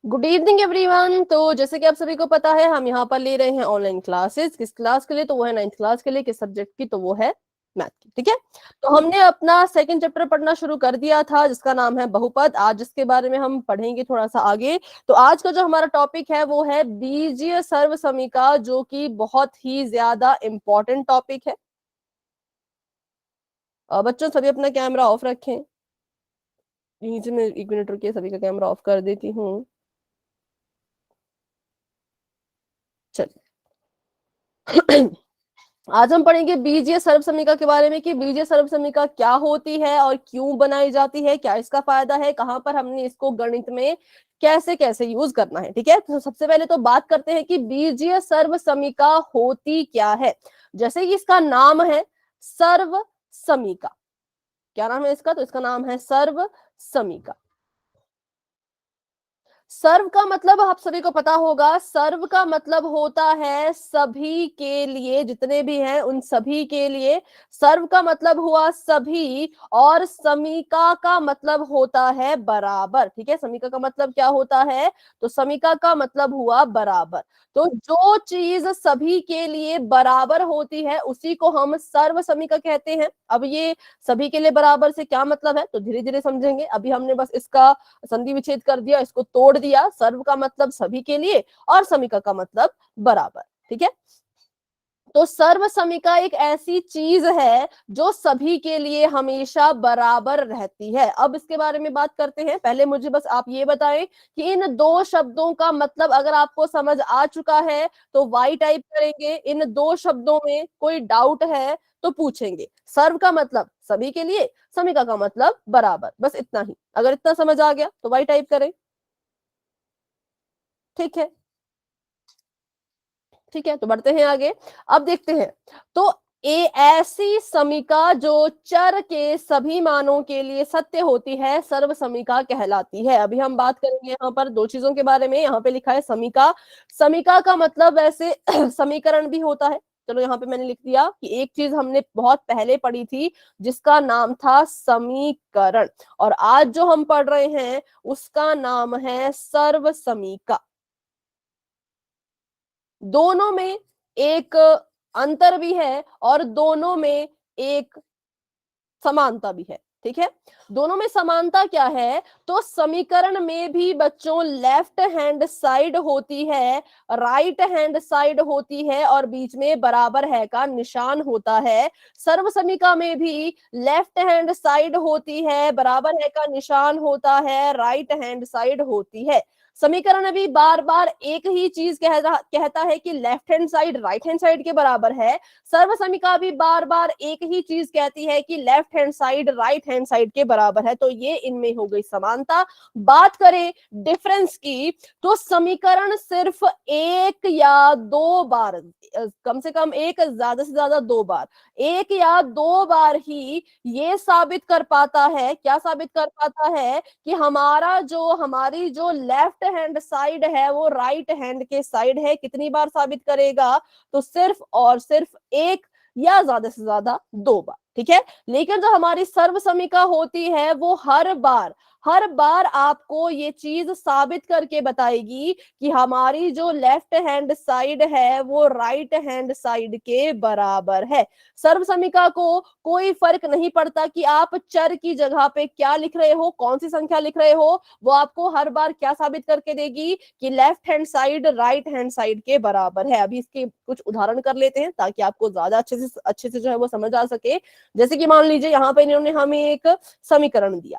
Good evening everyone. तो जैसे कि आप सभी को पता है, हम यहाँ पर ले रहे हैं ऑनलाइन क्लासेस। किस क्लास के लिए? तो वो है 9th क्लास के लिए। किस सब्जेक्ट की? तो वो है मैथ की। ठीक है, तो हमने अपना सेकंड चैप्टर पढ़ना शुरू कर दिया था, जिसका नाम है बहुपद। आज इसके बारे में हम पढ़ेंगे थोड़ा सा आगे। तो आज का जो हमारा टॉपिक है वो है बीजीय सर्वसमीका, जो कि बहुत ही ज्यादा इंपॉर्टेंट टॉपिक है। बच्चों सभी अपना कैमरा ऑफ रखें। यहीं से मैं 1 मिनट रुकिए, सभी का कैमरा ऑफ कर देती हूँ। चलिए आज हम पढ़ेंगे बीजीय सर्वसमीका के बारे में, कि बीजीय सर्वसमीका क्या होती है और क्यों बनाई जाती है, क्या इसका फायदा है, कहां पर हमने इसको गणित में कैसे कैसे यूज करना है। ठीक है, तो सबसे पहले तो बात करते हैं कि बीजीय सर्वसमीका होती क्या है। जैसे कि इसका नाम है सर्वसमीका। क्या नाम है इसका? तो इसका नाम है सर्वसमीका। सर्व का मतलब आप सभी को पता होगा। सर्व का मतलब होता है सभी के लिए, जितने भी हैं उन सभी के लिए। सर्व का मतलब हुआ सभी, और समीका का मतलब होता है बराबर। ठीक है, समीका का मतलब क्या होता है? तो समीका का मतलब हुआ बराबर। तो जो चीज सभी के लिए बराबर होती है उसी को हम सर्व समीका कहते हैं। अब ये सभी के लिए बराबर से क्या मतलब है, तो धीरे धीरे समझेंगे। अभी हमने बस इसका संधि विच्छेद कर दिया, इसको तोड़ दिया। सर्व का मतलब सभी के लिए और समीका का मतलब बराबर। ठीक है, तो सर्व समीका एक ऐसी चीज है जो सभी के लिए हमेशा बराबर रहती है। अब इसके बारे में बात करते हैं। पहले मुझे बस आप ये बताएं कि इन दो शब्दों का मतलब अगर आपको समझ आ चुका है तो वाई टाइप करेंगे। इन दो शब्दों में कोई डाउट है तो पूछेंगे। सर्व का मतलब सभी के लिए, समीका का मतलब बराबर, बस इतना ही। अगर इतना समझ आ गया तो वाई टाइप करें। ठीक है, ठीक है, तो बढ़ते हैं आगे। अब देखते हैं, तो ऐसी समीका जो चर के सभी मानों के लिए सत्य होती है सर्व समीका कहलाती है। अभी हम बात करेंगे यहाँ पर दो चीजों के बारे में। यहाँ पे लिखा है समीका। समीका का मतलब वैसे समीकरण भी होता है। चलो यहाँ पे मैंने लिख दिया कि एक चीज हमने बहुत पहले पढ़ी थी जिसका नाम था समीकरण, और आज जो हम पढ़ रहे हैं उसका नाम है सर्व समीका। दोनों में एक अंतर भी है और दोनों में एक समानता भी है। ठीक है, दोनों में समानता क्या है? तो समीकरण में भी बच्चों लेफ्ट हैंड साइड होती है, राइट हैंड साइड होती है, और बीच में बराबर है का निशान होता है। सर्व समीका में भी लेफ्ट हैंड साइड होती है, बराबर है का निशान होता है, राइट हैंड साइड होती है। समीकरण भी बार बार एक ही चीज कहता है कि left hand side right hand side के बराबर है। सर्व समीका भी बार बार एक ही चीज कहती है कि left hand side right hand side के बराबर है। तो ये इनमें हो गई समानता। बात करें डिफरेंस की, तो समीकरण सिर्फ एक या दो बार, कम से कम एक, ज्यादा से ज्यादा दो बार, एक या दो बार ही ये साबित कर पाता है। क्या साबित कर पाता है? कि हमारी जो लेफ्ट हैंड साइड है वो राइट हैंड के साइड है। कितनी बार साबित करेगा? तो सिर्फ और सिर्फ एक या ज्यादा से ज्यादा दो बार। ठीक है, लेकिन जो हमारी सर्व समीका होती है वो हर बार आपको ये चीज साबित करके बताएगी कि हमारी जो लेफ्ट हैंड साइड है वो राइट हैंड साइड के बराबर है। सर्व समीका को कोई फर्क नहीं पड़ता कि आप चर की जगह पे क्या लिख रहे हो, कौन सी संख्या लिख रहे हो, वो आपको हर बार क्या साबित करके देगी? कि left hand side right hand side के बराबर है। अभी इसके कुछ उदाहरण कर लेते हैं ताकि आपको ज्यादा अच्छे से जो है वो समझ आ सके। जैसे कि मान लीजिए यहाँ पे इन्होंने हमें एक समीकरण दिया।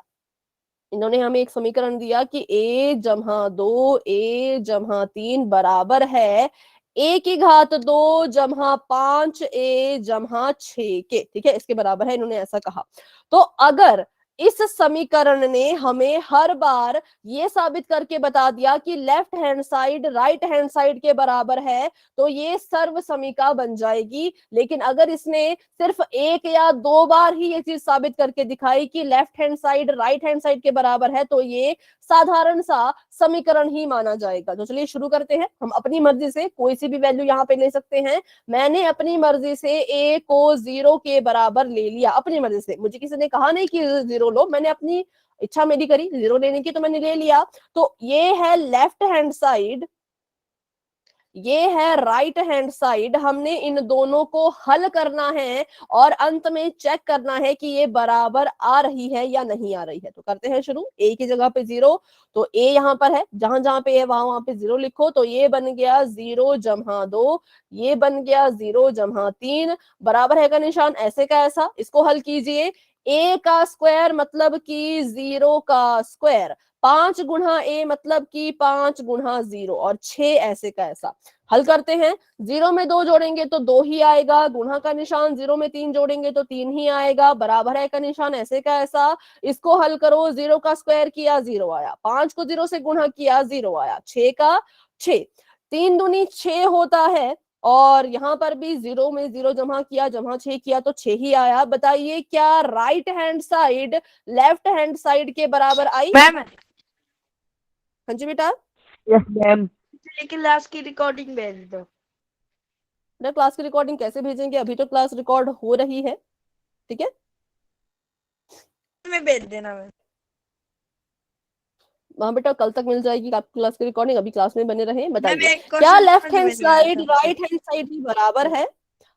इन्होंने हमें एक समीकरण दिया कि a जमा 2 a जमा 3 बराबर है a की घात 2 जमा 5 a जमा 6 के। ठीक है, इसके बराबर है, इन्होंने ऐसा कहा। तो अगर इस समीकरण ने हमें हर बार ये साबित करके बता दिया कि left hand side right hand side के बराबर है, तो ये सर्व समीका बन जाएगी। लेकिन अगर इसने सिर्फ एक या दो बार ही ये चीज साबित करके दिखाई कि left hand side right hand side के बराबर है, तो ये साधारण सा समीकरण ही माना जाएगा। तो चलिए शुरू करते हैं। हम अपनी मर्जी से कोई सी भी वैल्यू यहाँ पे ले सकते हैं। मैंने अपनी मर्जी से a को 0 के बराबर ले लिया, अपनी मर्जी से। मुझे किसी ने कहा नहीं कि 0 लो, मैंने अपनी इच्छा मेरी करी 0 लेने की तो मैंने ले लिया। तो ये है लेफ्ट हैंड साइड, ये है राइट हैंड साइड। हमने इन दोनों को हल करना है और अंत में चेक करना है कि ये बराबर आ रही है या नहीं आ रही है। तो करते हैं शुरू। ए की जगह पे 0, तो ए यहां पर है, जहां जहां पे है वहां वहां पे 0 लिखो। तो ये बन गया 0 जमा 2, ये बन गया 0 जमा 3, बराबर है का निशान ऐसे का ऐसा। इसको हल कीजिए। ए का स्क्वायर मतलब कि 0 का स्क्वायर, 5 गुणा ए मतलब कि 5 गुणा 0 और 6 ऐसे का ऐसा। हल करते हैं। 0 में 2 जोड़ेंगे तो 2 ही आएगा, गुणा का निशान 0 में 3 जोड़ेंगे तो 3 ही आएगा, बराबर है का निशान ऐसे का ऐसा। इसको हल करो। 0 का स्क्वायर किया 0 आया, 5 को 0 से गुणा किया 0 आया, 6 का 6, 3 दूनी 6 होता है। और यहां पर भी 0 में 0 जमा किया, जमा 6 किया तो 6 ही आया। बताइए क्या right hand side left hand side के बराबर आई? मैम। हाँ जी बेटा। Yes ma'am. लेकिन लास्ट की रिकॉर्डिंग भेज दो। बेटा क्लास की रिकॉर्डिंग कैसे भेजेंगे? अभी तो क्लास रिकॉर्ड हो रही है, ठीक है। मैं भेज देना मैम। वहां बेटा कल तक मिल जाएगी आपकी क्लास की रिकॉर्डिंग, अभी क्लास में बने रहे। बताइए मैम एक क्या क्वेश्चन लेफ्ट समझ हैंड में नहीं आया साइड था राइट हैंड साइड भी बराबर है?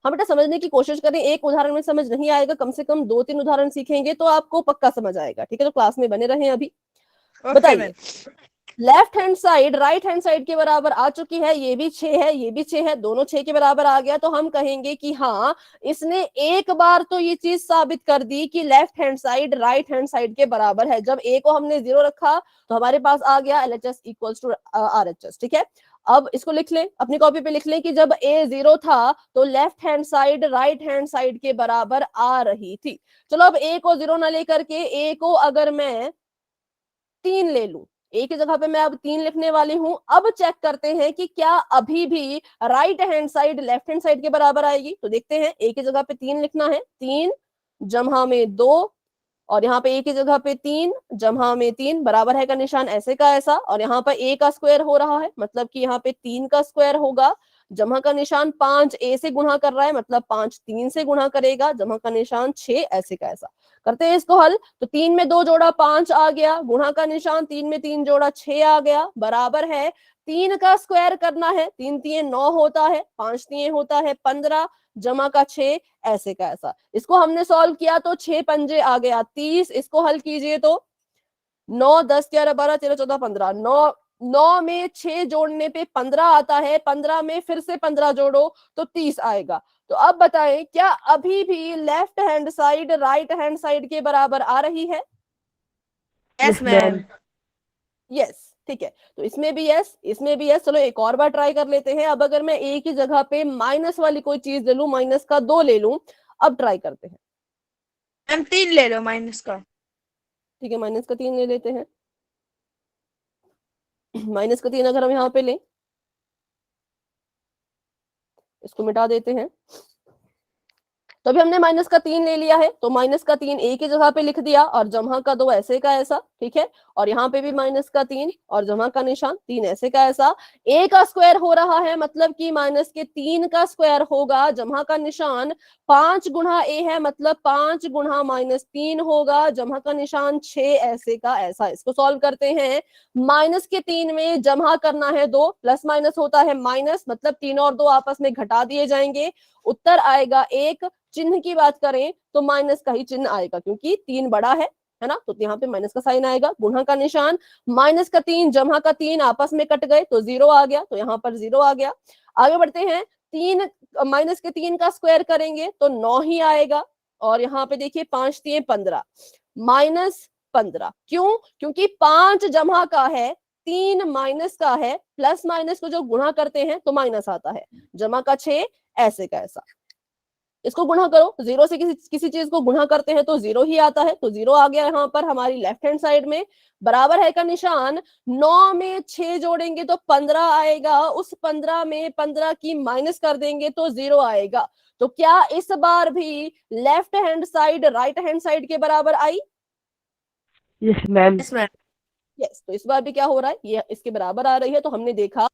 हम बेटा समझने की कोशिश करें। एक उदाहरण में समझ नहीं आएगा, कम से कम 2-3 उदाहरण सीखेंगे तो आपको पक्का समझ आएगा, ठीक है। तो क्लास में बने रहे अभी। ओके बताइए ma'am. Left hand side right hand side के बराबर आ चुकी है। ये भी 6 है, ये भी 6 है, दोनों 6 के बराबर आ गया। तो हम कहेंगे कि हाँ, इसने एक बार तो ये चीज साबित कर दी कि left hand side right hand side के बराबर है। जब ए को हमने 0 रखा तो हमारे पास आ गया LHS इक्वल्स टू RHS, ठीक है। अब इसको लिख लें, अपनी कॉपी पे लिख लें कि जब ए 0 था तो left hand side right hand side के बराबर आ रही थी। चलो अब ए को 0 ना लेकर के ए को अगर मैं 3 ले लूं, ए की जगह पे मैं अब 3 लिखने वाली हूं। अब चेक करते हैं कि क्या अभी भी right hand side left hand side के बराबर आएगी। तो देखते हैं। ए की जगह पे 3 लिखना है, 3 जमा में 2, और यहाँ पे ए की जगह पे 3 जमा में 3, बराबर है का निशान ऐसे का ऐसा। और यहाँ पर ए का स्क्वायर हो रहा है, मतलब कि यहाँ पे 3 का स्क्वायर होगा, जमा का निशान 5 ए से गुणा कर रहा है, मतलब 5 3 से गुणा करेगा, जमा का निशान 6 ऐसे का ऐसा। करते हैं इसको हल। तो 3 में 2 जोड़ा 5 आ गया, गुणा का निशान 3 में 3 जोड़ा 6 आ गया, बराबर है 3 का स्क्वायर करना है। 3 3 9 होता है, 5 3 होता है 15, जमा का 6 ऐसे का ऐसा। इसको हमने सॉल्व किया तो 6 पंजे आ गया 30। इसको हल कीजिए तो 9 10 11 12 13 14 15, 9 में 6 जोड़ने पे 15 आता है, 15 में फिर से 15 जोड़ो तो 30 आएगा। तो अब बताएं क्या अभी भी left hand side right hand side के बराबर आ रही है? Yes ma'am. यस, ठीक है। तो इसमें भी यस, इसमें भी यस। चलो एक और बार ट्राई कर लेते हैं। अब अगर मैं ए की जगह पे माइनस वाली कोई चीज ले लूं, माइनस का 2 ले लूं, अब ट्राई करते हैं। मैम 3 ले लो माइनस का। ठीक है, माइनस का 3 ले लेते हैं। माइनस का 3 अगर हम यहाँ पे लें, इसको मिटा देते हैं। तो अभी हमने माइनस का 3 ले लिया है, तो माइनस का 3 ए की जगह पे लिख दिया और जमा का 2 ऐसे का ऐसा, ठीक है। और यहाँ पे भी माइनस का 3 और जमा का निशान 3 ऐसे का ऐसा। ए का स्क्वायर हो रहा है, मतलब कि माइनस के 3 का स्क्वायर होगा, जमा का निशान 5 गुणा ए है, मतलब 5 गुणा -3 होगा, जमा का निशान 6 ऐसे का ऐसा। इसको सॉल्व करते हैं। माइनस के 3 में जमा करना है 2, प्लस माइनस होता है माइनस, मतलब 3 और 2 आपस में घटा दिए जाएंगे, उत्तर आएगा 1। चिन्ह की बात करें तो माइनस का ही चिन्ह आएगा, क्योंकि 3 बड़ा है ना। तो यहाँ पे माइनस का साइन आएगा, गुणा का निशान, माइनस का 3 जमा का 3 आपस में कट गए तो 0 आ गया, तो यहाँ पर 0 आ गया। आगे बढ़ते हैं। 3 माइनस के 3 का स्क्वायर करेंगे तो 9 ही आएगा। और यहाँ पे देखिए 5 3 15, -15। क्यों? क्योंकि 5 जमा का है, 3 माइनस का है, प्लस माइनस को जो गुणा करते हैं तो माइनस आता है, जमा का 6 ऐसे का ऐसा। इसको गुणा करो, 0 से किसी चीज को गुणा करते हैं तो 0 ही आता है, तो 0 आ गया यहाँ पर हमारी लेफ्ट हैंड साइड में। बराबर है का निशान, 9 में 6 जोड़ेंगे तो 15 आएगा, उस 15 में 15 की माइनस कर देंगे तो 0 आएगा। तो क्या इस बार भी left hand side right hand side के बराबर आई? Yes ma'am. Yes ma'am. Yes. तो इस बार भी क्या हो रहा है, ये इसके बराबर आ रही है। तो हमने देखा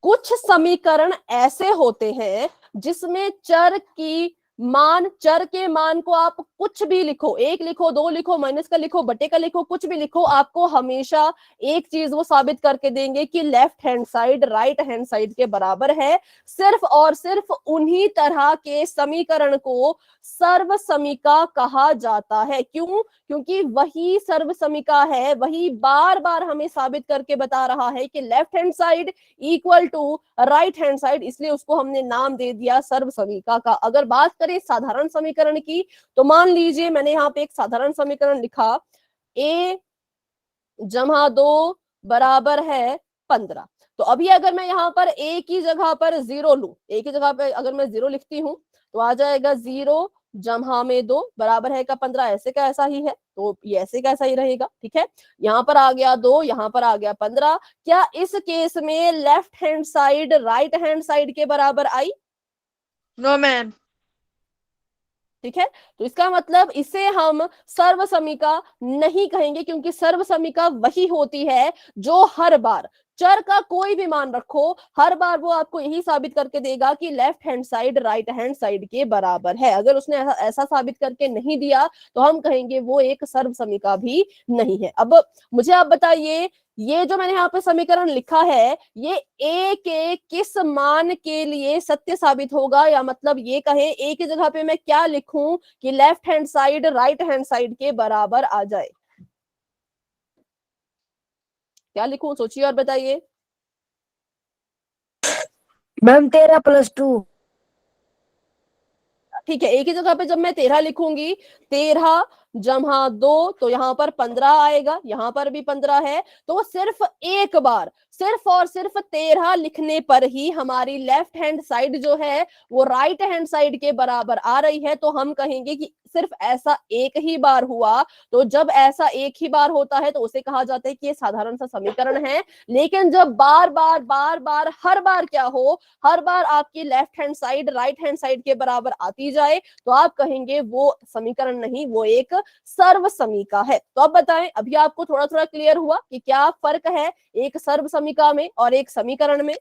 कुछ समीकरण ऐसे होते हैं जिसमें चर की मान, चर के मान को आप कुछ भी लिखो, 1 लिखो, 2 लिखो, माइनस का लिखो, बटे का लिखो, कुछ भी लिखो, आपको हमेशा एक चीज वो साबित करके देंगे कि left hand side right hand side के बराबर है। सिर्फ और सिर्फ उन्हीं तरह के समीकरण को सर्व समीका कहा जाता है। क्यों? क्योंकि वही सर्व समीका है, वही बार बार हमें साबित करके बता रहा है कि left hand side equal to right hand side, इसलिए उसको हमने नाम दे दिया सर्व समीका का। अगर बात करें साधारण समीकरण की, तो मान लीजिए मैंने यहाँ पे एक साधारण समीकरण लिखा, a जमा 2 बराबर है 15। तो अभी अगर मैं यहाँ पर a की जगह पर 0 लू, a की जगह पर अगर मैं 0 लिखती हूँ तो आ जाएगा 0 जमा में 2 बराबर है का 15, ऐसे का ऐसा ही है, तो ये ऐसे का ऐसा ही रहेगा। ठीक है, यहाँ पर आ गया 2, यहाँ पर आ गया 15। क्या इस केस में left hand side right hand side के बराबर आई? No ma'am. ठीक है, तो इसका मतलब इसे हम सर्व समीका नहीं कहेंगे, क्योंकि सर्व समीका वही होती है जो हर बार चर का कोई भी मान रखो, हर बार वो आपको यही साबित करके देगा कि left hand side right hand side के बराबर है। अगर उसने ऐसा साबित करके नहीं दिया तो हम कहेंगे वो एक सर्व समीका भी नहीं है। अब मुझे आप बताइए, ये जो मैंने यहाँ पे समीकरण लिखा है, ये a के किस मान के लिए सत्य साबित होगा? या मतलब ये कहें a की जगह पे मैं क्या लिखूं कि left hand side right hand side के बराबर आ जाए? क्या लिखूं, सोचिए और बताइए। मैम 13+2। ठीक है, एक ही जगह पे जब मैं 13 लिखूंगी, 13 जमा 2, तो यहाँ पर 15 आएगा, यहाँ पर भी 15 है। तो सिर्फ एक बार, सिर्फ और सिर्फ 13 लिखने पर ही हमारी लेफ्ट हैंड साइड जो है वो राइट हैंड साइड के बराबर आ रही है। तो हम कहेंगे कि सिर्फ ऐसा एक ही बार हुआ। तो जब ऐसा एक ही बार होता है तो उसे कहा जाता है कि ये साधारण सा समीकरण है। लेकिन जब बार बार हर बार क्या हो, हर बार आपकी left hand side right hand side के बराबर आती जाए, तो आप कहेंगे वो समीकरण नहीं, वो एक सर्व समीका है। तो अब बताएं, अभी आपको थोड़ा थोड़ा क्लियर हुआ कि क्या फर्क है एक सर्व समीका में और एक समीकरण में?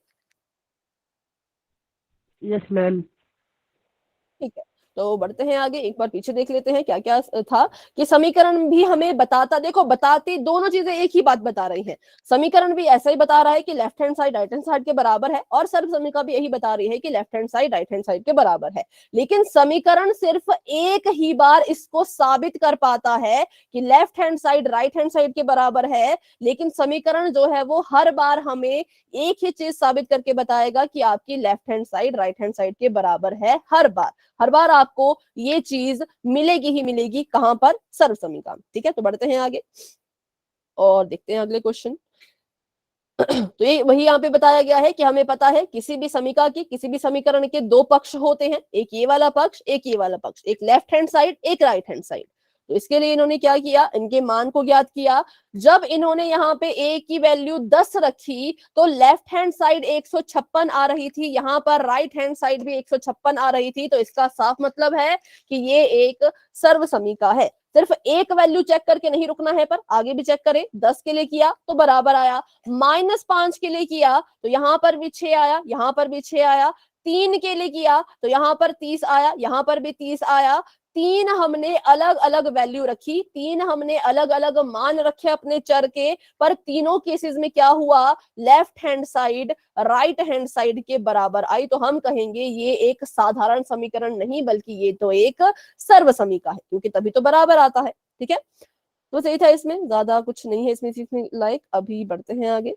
Yes ma'am. ठीक है, तो बढ़ते हैं आगे, एक बार पीछे देख लेते हैं क्या क्या था। कि समीकरण भी हमें बताता, देखो बताती दोनों चीजें एक ही बात बता रही हैं। समीकरण भी ऐसा ही बता रहा है कि left hand side right hand side के बराबर है, और सर्व समीका भी यही बता रही है कि left hand side right hand side के बराबर है। लेकिन समीकरण सिर्फ एक ही बार इसको साबित कर पाता है कि left hand side right hand side के बराबर है। लेकिन समीकरण जो है वो हर बार हमें एक ही चीज साबित करके बताएगा कि आपकी left hand side right hand side के बराबर है। हर बार, हर बार आपको ये चीज मिलेगी ही मिलेगी, कहां पर? सर्व समीका। ठीक है, तो बढ़ते हैं आगे और देखते हैं अगले क्वेश्चन। तो ये वही यहाँ पे बताया गया है कि हमें पता है किसी भी समीका की, किसी भी समीकरण के दो पक्ष होते हैं, एक ये वाला पक्ष, एक ये वाला पक्ष, एक लेफ्ट हैंड साइड, एक राइट हैंड साइड। तो इसके लिए इन्होंने क्या किया, इनके मान को ज्ञात किया। जब इन्होंने यहाँ पे a की वैल्यू 10 रखी तो लेफ्ट हैंड साइड 156 आ रही थी, यहाँ पर राइट हैंड साइड भी 156 आ रही थी। तो इसका साफ मतलब है कि ये एक सर्व समीका है। सिर्फ एक वैल्यू चेक करके नहीं रुकना है, पर आगे भी चेक करें। 10 के लिए किया तो बराबर आया, -5 के लिए किया तो यहाँ पर भी 6 आया, यहाँ पर भी 6 आया, 3 के लिए किया तो यहाँ पर 30 आया, यहाँ पर भी 30 आया। 3 हमने अलग अलग वैल्यू रखी, 3 हमने अलग अलग मान रखे अपने चर के, पर तीनों केसेस में क्या हुआ, left hand side right hand side के बराबर आई। तो हम कहेंगे ये एक साधारण समीकरण नहीं, बल्कि ये तो एक सर्व समीका है, क्योंकि तभी तो बराबर आता है। ठीक है, तो सही था, इसमें ज्यादा कुछ नहीं है इसमें सीखने लायक। अभी बढ़ते हैं आगे।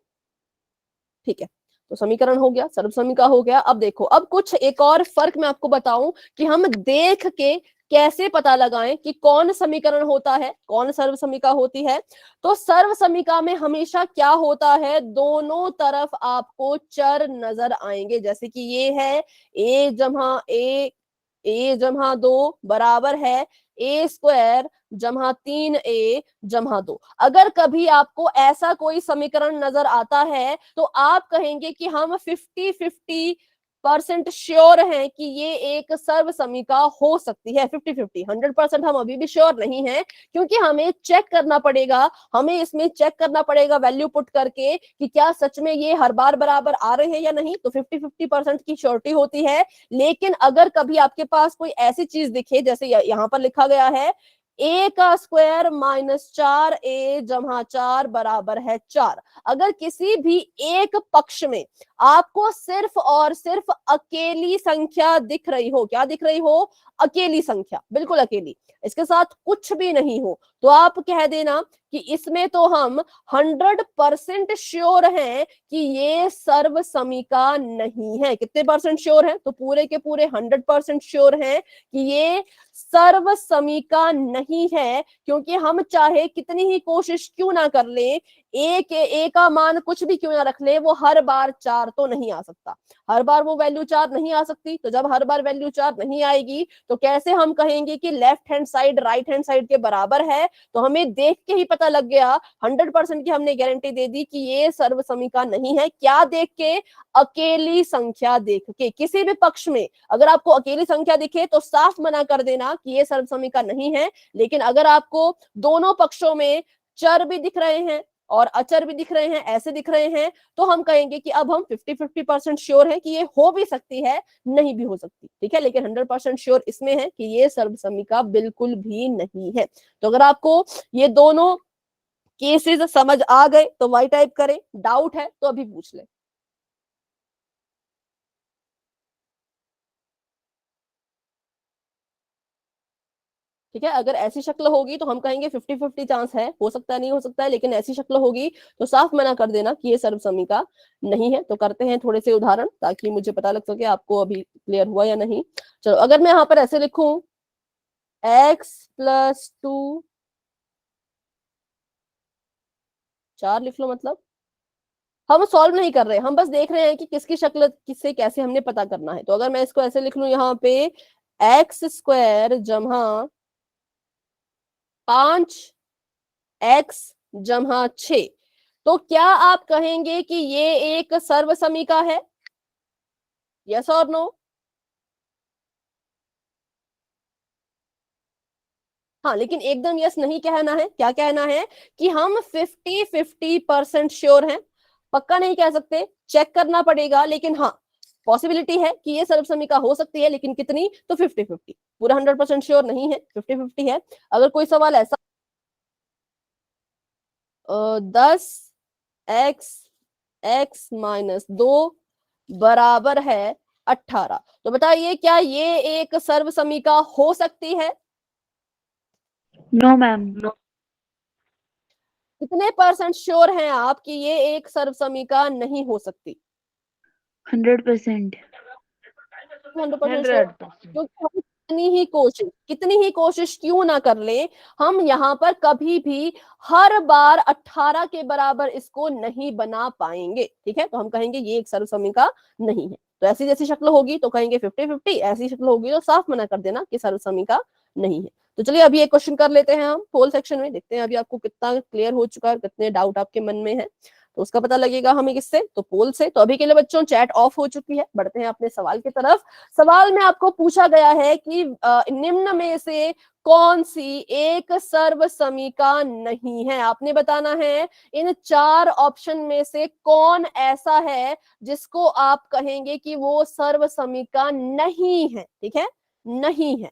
ठीक है, तो समीकरण हो गया, सर्व समीका हो गया। अब देखो, अब कुछ एक और फर्क मैं आपको बताऊं कि हम देख के कैसे पता लगाएं कि कौन समीकरण होता है, कौन सर्व समीका होती है। तो सर्व समीका में हमेशा क्या होता है, दोनों तरफ आपको चर नजर आएंगे। जैसे कि ये है a जमा 2 बराबर है a² जमा 3a जमा 2। अगर कभी आपको ऐसा कोई समीकरण नजर आता है तो आप कहेंगे कि हम 50-50 100% श्योर हैं कि ये एक सर्व समीका हो सकती है? 50-50, 100% हम अभी भी श्योर नहीं है, क्योंकि हमें चेक करना पड़ेगा, हमें इसमें चेक करना पड़ेगा वैल्यू पुट करके कि क्या सच में ये हर बार बराबर आ रहे हैं या नहीं। तो 50-50% की श्योरिटी होती है। लेकिन अगर कभी आपके पास कोई ऐसी चीज दिखे, जैसे यहाँ पर लिखा गया है a का स्क्वायर -4a जमा 4 बराबर है 4, अगर किसी भी एक पक्ष में आपको सिर्फ और सिर्फ अकेली संख्या दिख रही हो, क्या दिख रही हो? अकेली संख्या, बिल्कुल अकेली, इसके साथ कुछ भी नहीं हो, तो आप कह देना कि इसमें तो हम 100% श्योर हैं कि ये सर्व समीका नहीं है। कितने परसेंट श्योर है? तो पूरे के पूरे 100% श्योर हैं कि ये सर्व समीका नहीं है, क्योंकि हम चाहे कितनी ही कोशिश क्यों ना कर ले, ए का मान कुछ भी क्यों ना रख ले, वो हर बार 4 तो नहीं आ सकता, हर बार वो वैल्यू 4 नहीं आ सकती। तो जब हर बार वैल्यू 4 नहीं आएगी तो कैसे हम कहेंगे कि left hand side right hand side के बराबर है? तो हमें देख के ही पता लग गया, 100% की हमने गारंटी दे दी कि ये सर्व समीका नहीं है। क्या देख के? अकेली संख्या देख के। किसी भी पक्ष में अगर आपको अकेली संख्या दिखे तो साफ मना कर देना कि ये सर्व समीका नहीं है। लेकिन अगर आपको दोनों पक्षों में चर भी दिख रहे हैं और अचर भी दिख रहे हैं, ऐसे दिख रहे हैं, तो हम कहेंगे कि अब हम 50-50% श्योर हैं कि ये हो भी सकती है, नहीं भी हो सकती, ठीक है। लेकिन 100% श्योर इसमें है कि ये सर्व समीका बिल्कुल भी नहीं है। तो अगर आपको ये दोनों केसेस समझ आ गए तो वाई टाइप करें, डाउट है तो अभी पूछ ले। ठीक है, अगर ऐसी शक्ल होगी तो हम कहेंगे 50-50 चांस है, हो सकता है नहीं हो सकता है, लेकिन ऐसी शक्ल होगी तो साफ मना कर देना कि ये सर्व समीका नहीं है। तो करते हैं थोड़े से उदाहरण ताकि मुझे पता लग सके आपको अभी क्लियर हुआ या नहीं। चलो, अगर मैं यहाँ पर ऐसे लिखूं x+2, 4 लिख लो, मतलब हम सॉल्व नहीं कर रहे, हम बस देख रहे हैं कि किसकी शक्ल किससे कैसे हमने पता करना है। तो अगर मैं इसको ऐसे लिख लूं यहाँ पे x² जमा 5x जमा 6, तो क्या आप कहेंगे कि ये एक सर्व समीका है? यस और नो? हाँ, लेकिन एकदम यस नहीं कहना है। क्या कहना है? कि हम 50-50% श्योर हैं, पक्का नहीं कह सकते, चेक करना पड़ेगा, लेकिन हाँ पॉसिबिलिटी है कि ये सर्व समीका हो सकती है, लेकिन कितनी? तो 50-50, पूरा 100% श्योर नहीं है, 50-50 है। अगर कोई सवाल ऐसा 10x(x-2) बराबर है 18, तो बताइए क्या ये एक सर्व समीका हो सकती है? No ma'am, no. कितने परसेंट श्योर हैं आप कि ये एक सर्व समीका नहीं हो सकती? 100%। 100% श्योर, क्योंकि हम कितनी ही कोशिश क्यों ना कर ले, हम यहाँ पर कभी भी हर बार 18 के बराबर इसको नहीं बना पाएंगे, ठीक है। तो हम कहेंगे ये एक सर्व समीका नहीं है। तो ऐसी जैसी शक्ल होगी तो कहेंगे 50-50, ऐसी शक्ल होगी तो साफ मना कर देना कि सर्व समीका नहीं है। तो चलिए अभी एक क्वेश्चन कर लेते हैं हम पोल सेक्शन में, देखते हैं अभी आपको कितना क्लियर हो चुका है, कितने डाउट आपके मन में है, तो उसका पता लगेगा हमें किससे? तो पोल से। तो अभी के लिए बच्चों चैट ऑफ हो चुकी है, बढ़ते हैं अपने सवाल की तरफ। सवाल में आपको पूछा गया है कि निम्न में से कौन सी एक सर्व समीका नहीं है? आपने बताना है इन 4 ऑप्शन में से कौन ऐसा है जिसको आप कहेंगे कि वो सर्व समीका नहीं है, ठीक है, नहीं है,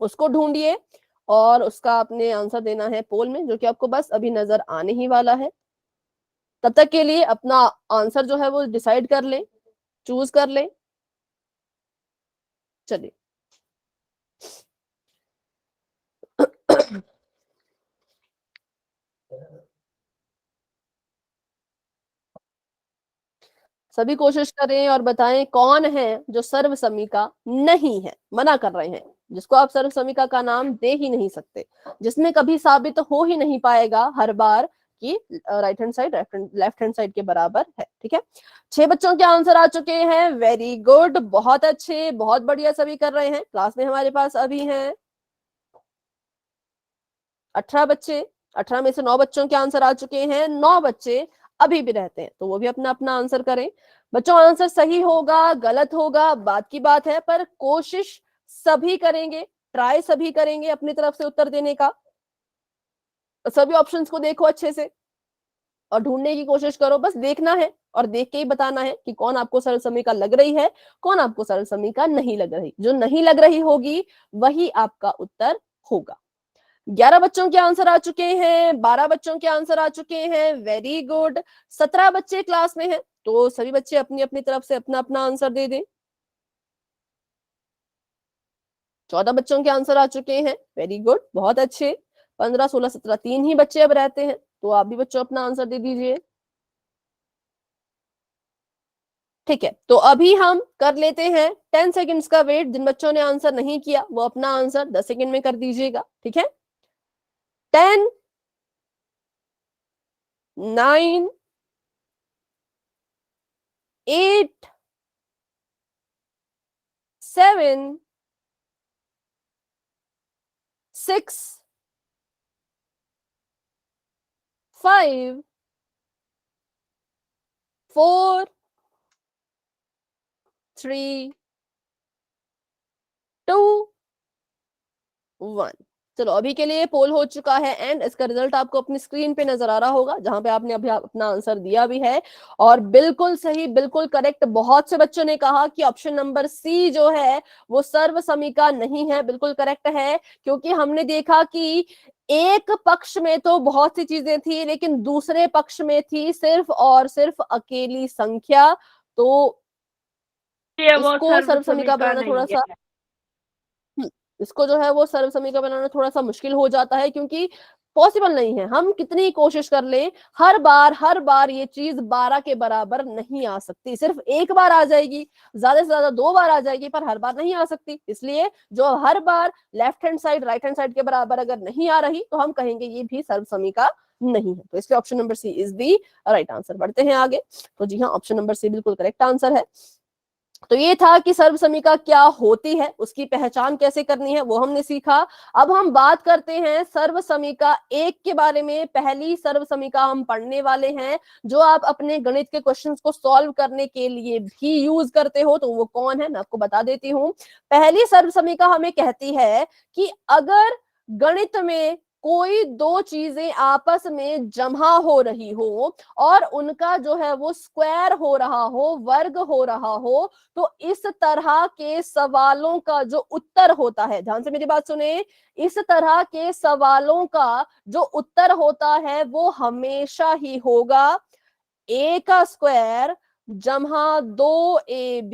उसको ढूंढिए और उसका आपने आंसर देना है पोल में, जो कि आपको बस अभी नजर आने ही वाला है। तब तक के लिए अपना आंसर जो है वो डिसाइड कर लें, चूज कर लें। चलिए सभी कोशिश करें और बताएं कौन है जो सर्व समीका नहीं है, मना कर रहे हैं, जिसको आप सर्व समीका का नाम दे ही नहीं सकते, जिसमें कभी साबित हो ही नहीं पाएगा हर बार कि right hand side left hand side के बराबर है, ठीक है। 6 बच्चों के आंसर आ चुके हैं, वेरी गुड, बहुत अच्छे, बहुत बढ़िया, सभी कर रहे हैं। क्लास में हमारे पास अभी हैं 18 बच्चे, 18 में से 9 बच्चों के आंसर आ चुके हैं, 9 बच्चे अभी भी रहते हैं, तो वो भी अपना अपना आंसर करें। बच्चों आंसर सही होगा गलत होगा बात की बात है, पर कोशिश सभी करेंगे, ट्राई सभी करेंगे अपनी तरफ से उत्तर देने का। सभी ऑप्शंस को देखो अच्छे से और ढूंढने की कोशिश करो, बस देखना है और देख के ही बताना है कि कौन आपको सरल समीका लग रही है, कौन आपको सरल समीका नहीं लग रही। जो नहीं लग रही होगी वही आपका उत्तर होगा। 11 बच्चों के आंसर आ चुके हैं, 12 बच्चों के आंसर आ चुके हैं, वेरी गुड। 17 बच्चे क्लास में हैं, तो सभी बच्चे अपनी अपनी तरफ से अपना अपना आंसर दे दें। 14 बच्चों के आंसर आ चुके हैं, वेरी गुड, बहुत अच्छे। 15, 16, 17 तीन ही बच्चे अब रहते हैं, तो आप भी बच्चों अपना आंसर दे दीजिए। ठीक है, तो अभी हम कर लेते हैं 10 सेकंड्स का वेट। जिन बच्चों ने आंसर नहीं किया वो अपना आंसर 10 सेकंड में कर दीजिएगा, ठीक है। 10, 9, 8, 7, 6, 5, 4, 3, 2, 1। चलो अभी के लिए पोल हो चुका है एंड इसका रिजल्ट आपको अपनी स्क्रीन पे नजर आ रहा होगा, जहां पे आपने अभी अपना आंसर दिया भी है और बिल्कुल सही, बिल्कुल करेक्ट। बहुत से बच्चों ने कहा कि ऑप्शन नंबर सी जो है वो सर्व समीका नहीं है, बिल्कुल करेक्ट है, क्योंकि हमने देखा कि एक पक्ष में तो बहुत सी चीजें थी लेकिन दूसरे पक्ष में थी सिर्फ और सिर्फ अकेली संख्या। तो ये वो इसको सर्व सर्व समीका समीका बनाना नहीं थोड़ा सा है। इसको जो है वो सर्व समीकरण बनाना थोड़ा सा मुश्किल हो जाता है, क्योंकि पॉसिबल नहीं है, हम कितनी कोशिश कर लें हर बार ये चीज 12 के बराबर नहीं आ सकती। सिर्फ एक बार आ जाएगी, ज्यादा से ज्यादा 2 बार आ जाएगी, पर हर बार नहीं आ सकती। इसलिए जो हर बार left hand side right hand side के बराबर अगर नहीं आ रही तो हम कहेंगे ये भी सर्व समीका नहीं है। तो इसलिए option number C is the right answer. बढ़ते हैं आगे। तो जी हाँ, ऑप्शन नंबर सी बिल्कुल करेक्ट आंसर है। तो ये था कि सर्व समीका क्या होती है, उसकी पहचान कैसे करनी है वो हमने सीखा। अब हम बात करते हैं सर्व समीका एक के बारे में। पहली सर्व समीका हम पढ़ने वाले हैं जो आप अपने गणित के क्वेश्चंस को सॉल्व करने के लिए भी यूज करते हो। तो वो कौन है मैं आपको बता देती हूँ। पहली सर्व समीका हमें कहती है कि अगर गणित में कोई दो चीजें आपस में जमा हो रही हो और उनका जो है वो स्क्वायर हो रहा हो, वर्ग हो रहा हो, तो इस तरह के सवालों का जो उत्तर होता है, ध्यान से मेरी बात सुने, इस तरह के सवालों का जो उत्तर होता है वो हमेशा ही होगा ए का स्क्वायर जमा 2ab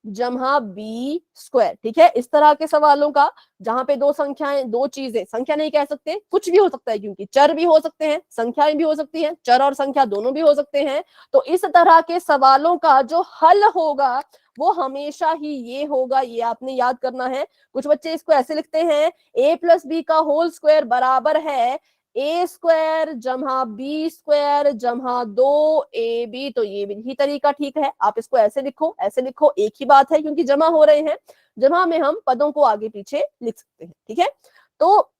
जमा बी स्क्वायर। ठीक है, इस तरह के सवालों का जहां पे दो संख्याएं, दो चीजें, संख्या नहीं कह सकते, कुछ भी हो सकता है, क्योंकि चर भी हो सकते हैं, संख्याएं भी हो सकती हैं, चर और संख्या दोनों भी हो सकते हैं। तो इस तरह के सवालों का जो हल होगा वो हमेशा ही ये होगा, ये आपने याद करना है। कुछ बच्चे इसको ऐसे लिखते हैं a प्लस बी का होल स्क्वायर बराबर है ए स्क्वायर जमा बी स्क्वायर जमा 2ab। तो ये भी तरीका ठीक है, आप इसको ऐसे लिखो, ऐसे लिखो, एक ही बात है, क्योंकि जमा हो रहे हैं, जमा में हम पदों को आगे पीछे लिख सकते हैं। ठीक है, तो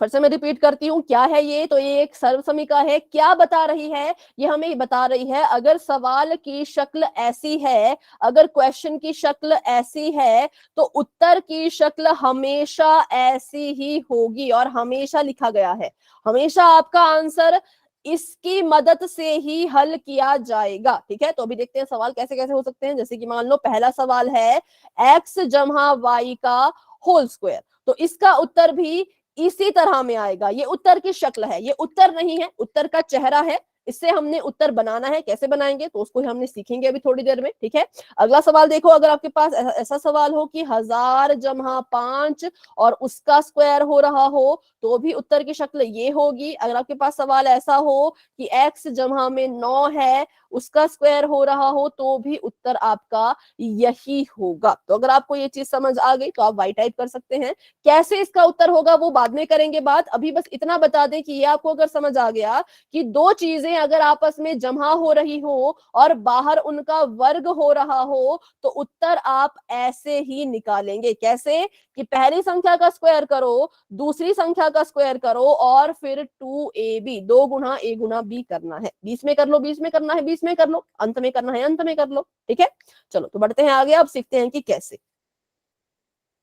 फिर से मैं रिपीट करती हूँ, क्या है ये, तो ये एक सर्व समीका है। क्या बता रही है, ये हमें बता रही है अगर सवाल की शक्ल ऐसी है, अगर क्वेश्चन की शक्ल ऐसी है तो उत्तर की शक्ल हमेशा ऐसी ही होगी। और हमेशा लिखा गया है, हमेशा आपका आंसर इसकी मदद से ही हल किया जाएगा। ठीक है, तो अभी देखते हैं सवाल कैसे कैसे हो सकते हैं। जैसे कि मान लो पहला सवाल है x जमा y का होल स्क्वायर, तो इसका उत्तर भी इसी तरह में आएगा। ये उत्तर की शक्ल है, ये उत्तर नहीं है, उत्तर का चेहरा है। इससे हमने उत्तर बनाना है, कैसे बनाएंगे तो उसको हमने सीखेंगे अभी थोड़ी देर में। ठीक है, अगला सवाल देखो, अगर आपके पास ऐसा सवाल हो कि 1000 जमा 5 और उसका स्क्वायर हो रहा हो तो भी उत्तर की शक्ल ये होगी। अगर आपके पास सवाल ऐसा हो कि x जमा में 9 है, उसका स्क्वायर हो रहा हो तो भी उत्तर आपका यही होगा। तो अगर आपको ये चीज समझ आ गई तो आप y टाइप कर सकते हैं। कैसे इसका उत्तर होगा वो बाद में करेंगे बात, अभी बस इतना बता दें कि ये आपको अगर समझ आ गया कि दो चीजें चीजें अगर आपस में जमा हो रही हो और बाहर उनका वर्ग हो रहा हो तो उत्तर आप ऐसे ही निकालेंगे। कैसे? कि पहली संख्या का स्क्वायर करो, दूसरी संख्या का स्क्वायर करो और फिर 2ab, 2 Guna a Guna b करना है। बीच में कर लो, बीच में करना है, बीच में कर लो, अंत में करना है, अंत में कर लो। ठीक है, चलो तो बढ़ते हैं आगे, अब सीखते हैं कि कैसे।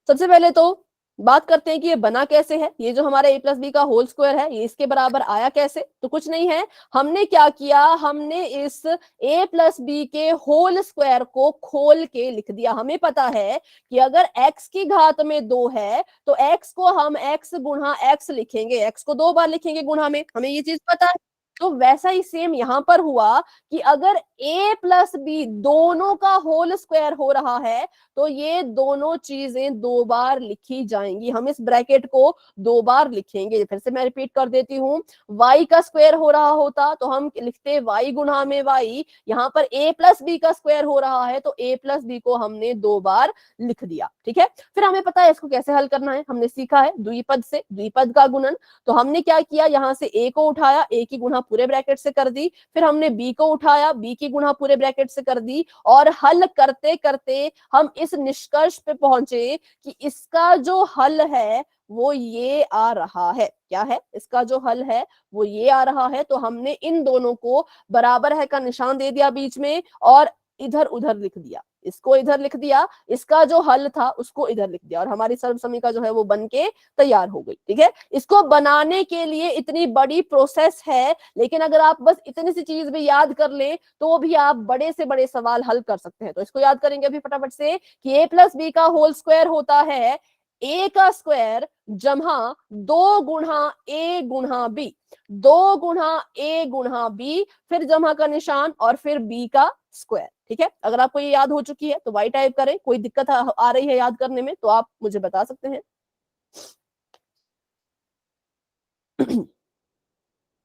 सबसे पहले तो बात करते हैं कि ये बना कैसे है। ये जो हमारा a प्लस बी का होल स्क्वायर है ये इसके बराबर आया कैसे? तो कुछ नहीं है, हमने क्या किया, हमने इस a प्लस बी के होल स्क्वायर को खोल के लिख दिया। हमें पता है कि अगर x की घात में 2 है तो x को हम x गुणा x लिखेंगे, x को 2 बार लिखेंगे गुणा में, हमें ये चीज पता है। तो वैसा ही सेम यहां पर हुआ कि अगर a प्लस बी दोनों का होल स्क्वायर हो रहा है तो ये दोनों चीजें 2 बार लिखी जाएंगी। हम इस ब्रैकेट को 2 बार लिखेंगे। फिर से मैं रिपीट कर देती हूँ, y का स्क्वायर हो रहा होता तो हम लिखते y गुणा में y, यहाँ पर a प्लस बी का स्क्वायर हो रहा है तो a प्लस बी को हमने 2 बार लिख दिया। ठीक है, फिर हमें पता है इसको कैसे हल करना है, हमने सीखा है द्विपद से द्विपद का गुणन। तो हमने क्या किया, यहाँ से a को उठाया, a की गुणा पूरे ब्रैकेट से कर दी, फिर हमने b को उठाया, b की गुणा पूरे ब्रैकेट से कर दी, और हल करते करते हम इस निष्कर्ष पे पहुंचे कि इसका जो हल है वो ये आ रहा है। क्या है इसका जो हल है? वो ये आ रहा है। तो हमने इन दोनों को बराबर है का निशान दे दिया बीच में और इधर उधर लिख दिया, इसको इधर लिख दिया, इसका जो हल था उसको इधर लिख दिया और हमारी सर्वसमीका जो है वो बन के तैयार हो गई। ठीक है, इसको बनाने के लिए इतनी बड़ी प्रोसेस है, लेकिन अगर आप बस इतनी सी चीज भी याद कर ले तो भी आप बड़े से बड़े सवाल हल कर सकते हैं। तो इसको याद करेंगे अभी फटाफट से कि a प्लस बी का होल स्क्वायर होता है a का स्क्वायर जमा 2 गुणा a गुणा b, 2 गुणा a गुणा b, फिर जमा का निशान और फिर b का स्क्वायर। ठीक है, अगर आपको ये याद हो चुकी है तो y टाइप करें, कोई दिक्कत आ रही है याद करने में तो आप मुझे बता सकते हैं।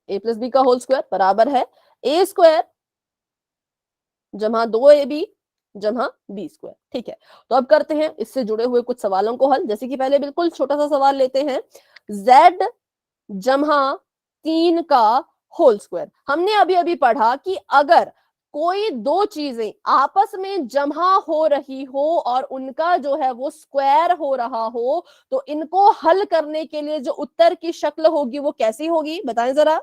a प्लस बी का होल स्क्वायर बराबर है a स्क्वायर जमा 2ab जमा b स्क्वायर। ठीक है, तो अब करते हैं इससे जुड़े हुए कुछ सवालों को हल। जैसे कि पहले बिल्कुल छोटा सा सवाल लेते हैं, z जमा 3 का होल स्क्वायर। हमने अभी अभी पढ़ा कि अगर कोई दो चीजें आपस में जमा हो रही हो और उनका जो है वो स्क्वायर हो रहा हो तो इनको हल करने के लिए जो उत्तर की शक्ल होगी वो कैसी होगी, बताएं जरा।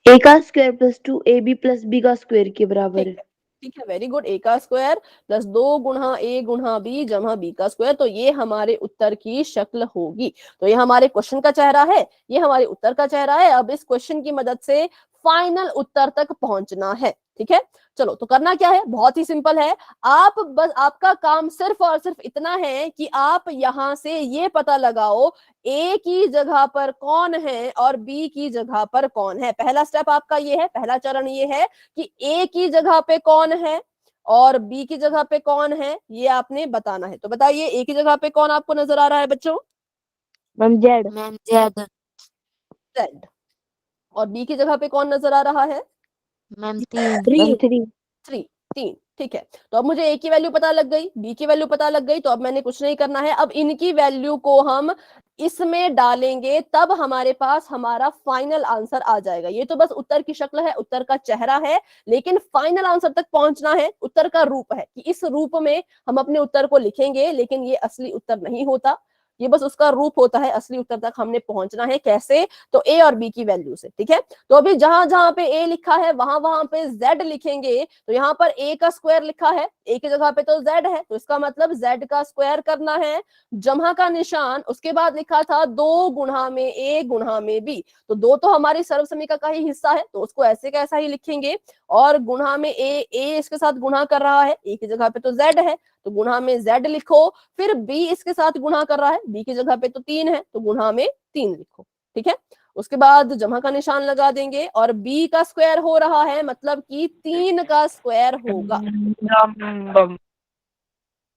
a का square plus 2ab plus b का स्क्वायर के बराबर है। ठीक है, वेरी गुड। a का स्क्वायर प्लस 2 गुणा a गुणा b जमा b का स्क्वायर, तो ये हमारे उत्तर की शक्ल होगी। तो ये हमारे क्वेश्चन का चेहरा है, ये हमारे उत्तर का चेहरा है। अब इस क्वेश्चन की मदद से फाइनल उत्तर तक पहुंचना है। ठीक है, चलो तो करना क्या है, बहुत ही सिंपल है। आप बस, आपका काम सिर्फ और सिर्फ इतना है कि आप यहां से ये पता लगाओ a की जगह पर कौन है और b की जगह पर कौन है। पहला स्टेप आपका ये है, पहला चरण ये है कि a की जगह पे कौन है और b की जगह पे कौन है, ये आपने बताना है। तो बताइए a की जगह पे कौन आपको नजर आ रहा है बच्चों? Ma'am Z. z। और b की जगह पे कौन नजर आ रहा है? मैम 3 3। 3। ठीक है, तो अब मुझे a की वैल्यू पता लग गई, b की वैल्यू पता लग गई, तो अब मैंने कुछ नहीं करना है। अब इनकी वैल्यू को हम इसमें डालेंगे तब हमारे पास हमारा फाइनल आंसर आ जाएगा। ये तो बस उत्तर की शक्ल है, उत्तर का चेहरा है, लेकिन फाइनल आंसर तक पहुंचना है। उत्तर का रूप है कि इस रूप में हम अपने उत्तर को लिखेंगे, लेकिन ये असली उत्तर नहीं होता, ये बस उसका रूप होता है। असली उत्तर तक हमने पहुंचना है कैसे? तो a और b की वैल्यू से। ठीक है, तो अभी जहां जहां पे a लिखा है वहां वहां पे z लिखेंगे। तो यहाँ पर a का स्क्वायर लिखा है, a की जगह पे तो z है, तो इसका मतलब z का स्क्वायर करना है, जमा का निशान, उसके बाद लिखा था 2 गुणा में a गुणा में b, तो 2 तो हमारी सर्वसमीका का ही हिस्सा है तो उसको ऐसे कैसा ही लिखेंगे, और गुणा में a इसके साथ गुणा कर रहा है, a की जगह पे तो z है तो गुणा में z लिखो, फिर b इसके साथ गुणा कर रहा है, b की जगह पे तो 3 है तो गुणा में 3 लिखो। ठीक है, उसके बाद जमा का निशान लगा देंगे और b का स्क्वायर हो रहा है मतलब कि 3 का स्क्वायर होगा।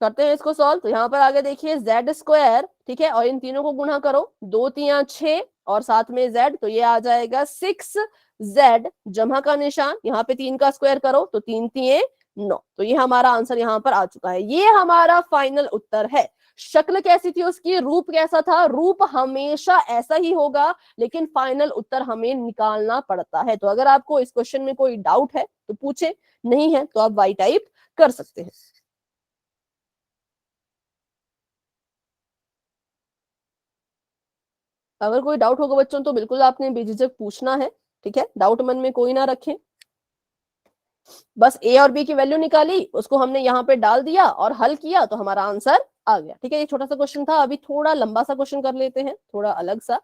करते हैं इसको सॉल्व। तो यहाँ पर आगे देखिए z स्क्वायर, ठीक है, और इन तीनों को गुणा करो, 2 3 6 और साथ में z, तो ये आ जाएगा 6z, जमा का निशान, यहाँ पे 3 का स्क्वायर करो तो 3 3 9, तो ये हमारा आंसर यहाँ पर आ चुका है। ये हमारा फाइनल उत्तर है। शक्ल कैसी थी उसकी, रूप कैसा था, रूप हमेशा ऐसा ही होगा, लेकिन फाइनल उत्तर हमें निकालना पड़ता है। तो अगर आपको इस क्वेश्चन में कोई डाउट है तो पूछे, नहीं है तो आप वाई टाइप कर सकते हैं। अगर कोई डाउट होगा बच्चों तो बिल्कुल आपने बेझिझक पूछना है, ठीक है, डाउट मन में कोई ना रखें। बस ए और बी की वैल्यू निकाली, उसको हमने यहाँ पे डाल दिया और हल किया तो हमारा आंसर आ गया, ठीक है। ये छोटा सा क्वेश्चन था, अभी थोड़ा लंबा सा क्वेश्चन कर लेते हैं, थोड़ा अलग सा,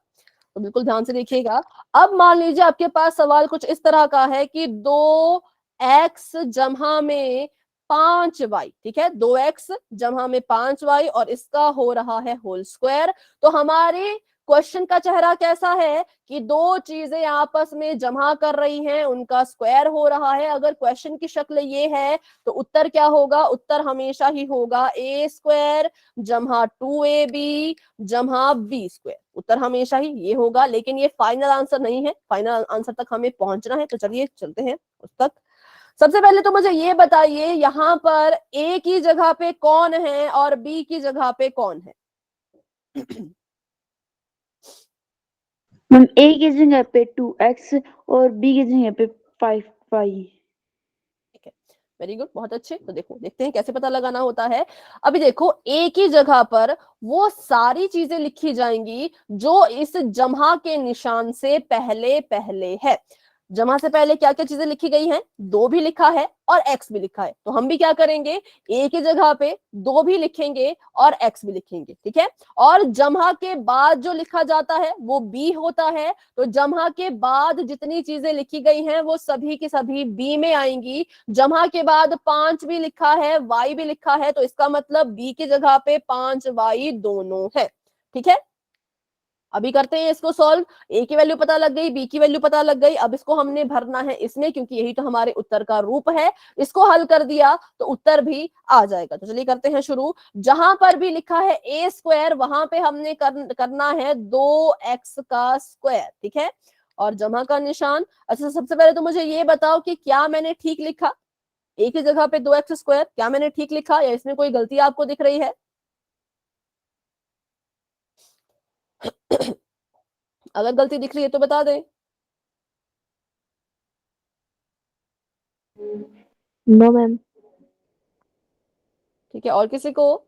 तो बिल्कुल ध्यान से देखिएगा। अब मान लीजिए आपके पास सवाल कुछ इस तरह का है कि 2x जमा में 5y, ठीक है, 2x जमा में 5y और इसका हो रहा है होल स्क्वायर। तो हमारे क्वेश्चन का चेहरा कैसा है कि दो चीजें आपस में जमा कर रही हैं, उनका स्क्वायर हो रहा है। अगर क्वेश्चन की शक्ल ये है तो उत्तर क्या होगा, उत्तर हमेशा ही होगा ए स्क्वायर जमा 2ab जमा बी स्क्वायर, उत्तर हमेशा ही ये होगा। लेकिन ये फाइनल आंसर नहीं है, फाइनल आंसर तक हमें पहुंचना है, तो चलिए चलते हैं उस तक। सबसे पहले तो मुझे ये बताइए यहाँ पर ए की जगह पे कौन है और बी की जगह पे कौन है। मैम ए की जगह पे 2x और बी की जगह पे 5y। ठीक है, वेरी गुड, बहुत अच्छे। तो देखो, देखते हैं कैसे पता लगाना होता है। अभी देखो, ए की जगह पर वो सारी चीजें लिखी जाएंगी जो इस जमा के निशान से पहले पहले है। जमा से पहले क्या क्या चीजें लिखी गई हैं, 2 भी लिखा है और x भी लिखा है, तो हम भी क्या करेंगे, a की जगह पे 2 भी लिखेंगे और x भी लिखेंगे, ठीक है। और जमा के बाद जो लिखा जाता है वो b होता है, तो जमा के बाद जितनी चीजें लिखी गई हैं वो सभी की सभी b में आएंगी। जमा के बाद 5 भी लिखा है, y भी लिखा है, तो इसका मतलब b की जगह पे 5y दोनों है, ठीक है। अभी करते हैं इसको सॉल्व। ए की वैल्यू पता लग गई, बी की वैल्यू पता लग गई, अब इसको हमने भरना है इसमें, क्योंकि यही तो हमारे उत्तर का रूप है। इसको हल कर दिया तो उत्तर भी आ जाएगा। तो चलिए करते हैं शुरू। जहां पर भी लिखा है ए स्क्वायर वहां पे हमने करना है 2x का स्क्वायर, ठीक है, और जमा का निशान। अच्छा, सबसे पहले तो मुझे ये बताओ कि क्या मैंने ठीक लिखा, ए की जगह पे 2x स्क्वायर, क्या मैंने ठीक लिखा या इसमें कोई गलती आपको दिख रही है। अगर गलती दिख रही है तो बता दें। No ma'am. ठीक है, और किसी को।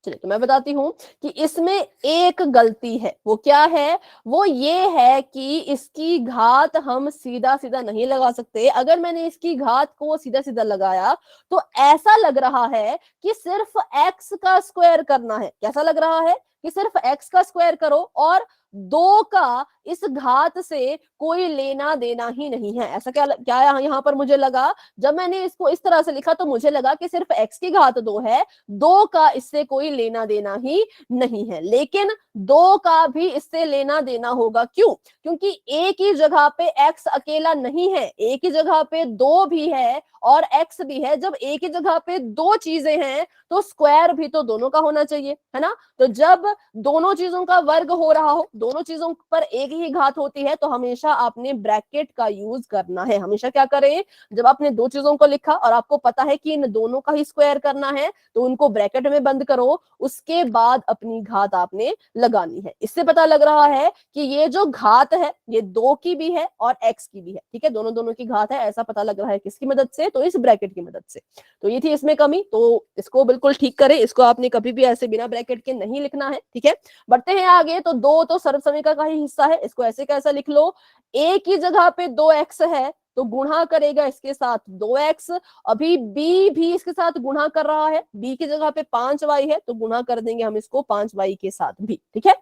चलिए, तो मैं बताती हूं कि इसमें एक गलती है। वो क्या है, वो ये है कि इसकी घात हम सीधा सीधा नहीं लगा सकते। अगर मैंने इसकी घात को सीधा सीधा लगाया तो ऐसा लग रहा है कि सिर्फ x का स्क्वायर करना है। कैसा लग रहा है कि सिर्फ x का स्क्वायर करो और 2 का इस घात से कोई लेना देना ही नहीं है। ऐसा क्या क्या यहाँ पर मुझे लगा, जब मैंने इसको इस तरह से लिखा तो मुझे लगा कि सिर्फ x की घात 2 है, 2 का इससे कोई लेना देना ही नहीं है। लेकिन 2 का भी इससे लेना देना होगा। क्यों? क्योंकि a की जगह पे x अकेला नहीं है, a की जगह पे 2 भी है और x भी है। जब a की जगह पे 2 चीजें हैं तो स्क्वायर भी तो दोनों का होना चाहिए, है ना। तो जब दोनों चीजों का वर्ग हो रहा हो, दोनों चीजों पर एक ही घात होती है, तो हमेशा आपने ब्रैकेट का यूज करना है। हमेशा क्या करें, जब आपने 2 चीजों को लिखा और आपको पता है कि इन दोनों का ही स्क्वायर करना है, तो उनको ब्रैकेट में बंद करो, उसके बाद अपनी घात आपने लगानी है। इससे पता लग रहा है कि ये जो घात है ये 2 की भी है और x की भी है, ठीक है, दोनों दोनों की घात है, ऐसा पता लग रहा है किसकी मदद से, तो इस ब्रैकेट की मदद से। तो ये थी इसमें कमी, तो इसको बिल्कुल ठीक करें। इसको आपने कभी भी ऐसे बिना ब्रैकेट के नहीं लिखना है, ठीक है। बढ़ते हैं आगे। तो 2 तो सर्वसमीकरण का ही हिस्सा है, इसको ऐसे कैसा लिख लो, a की जगह पे 2x है तो गुणा करेगा इसके साथ 2x। अभी b भी इसके साथ गुणा कर रहा है, b की जगह पे 5y है तो गुणा कर देंगे हम इसको 5y के साथ भी, ठीक है।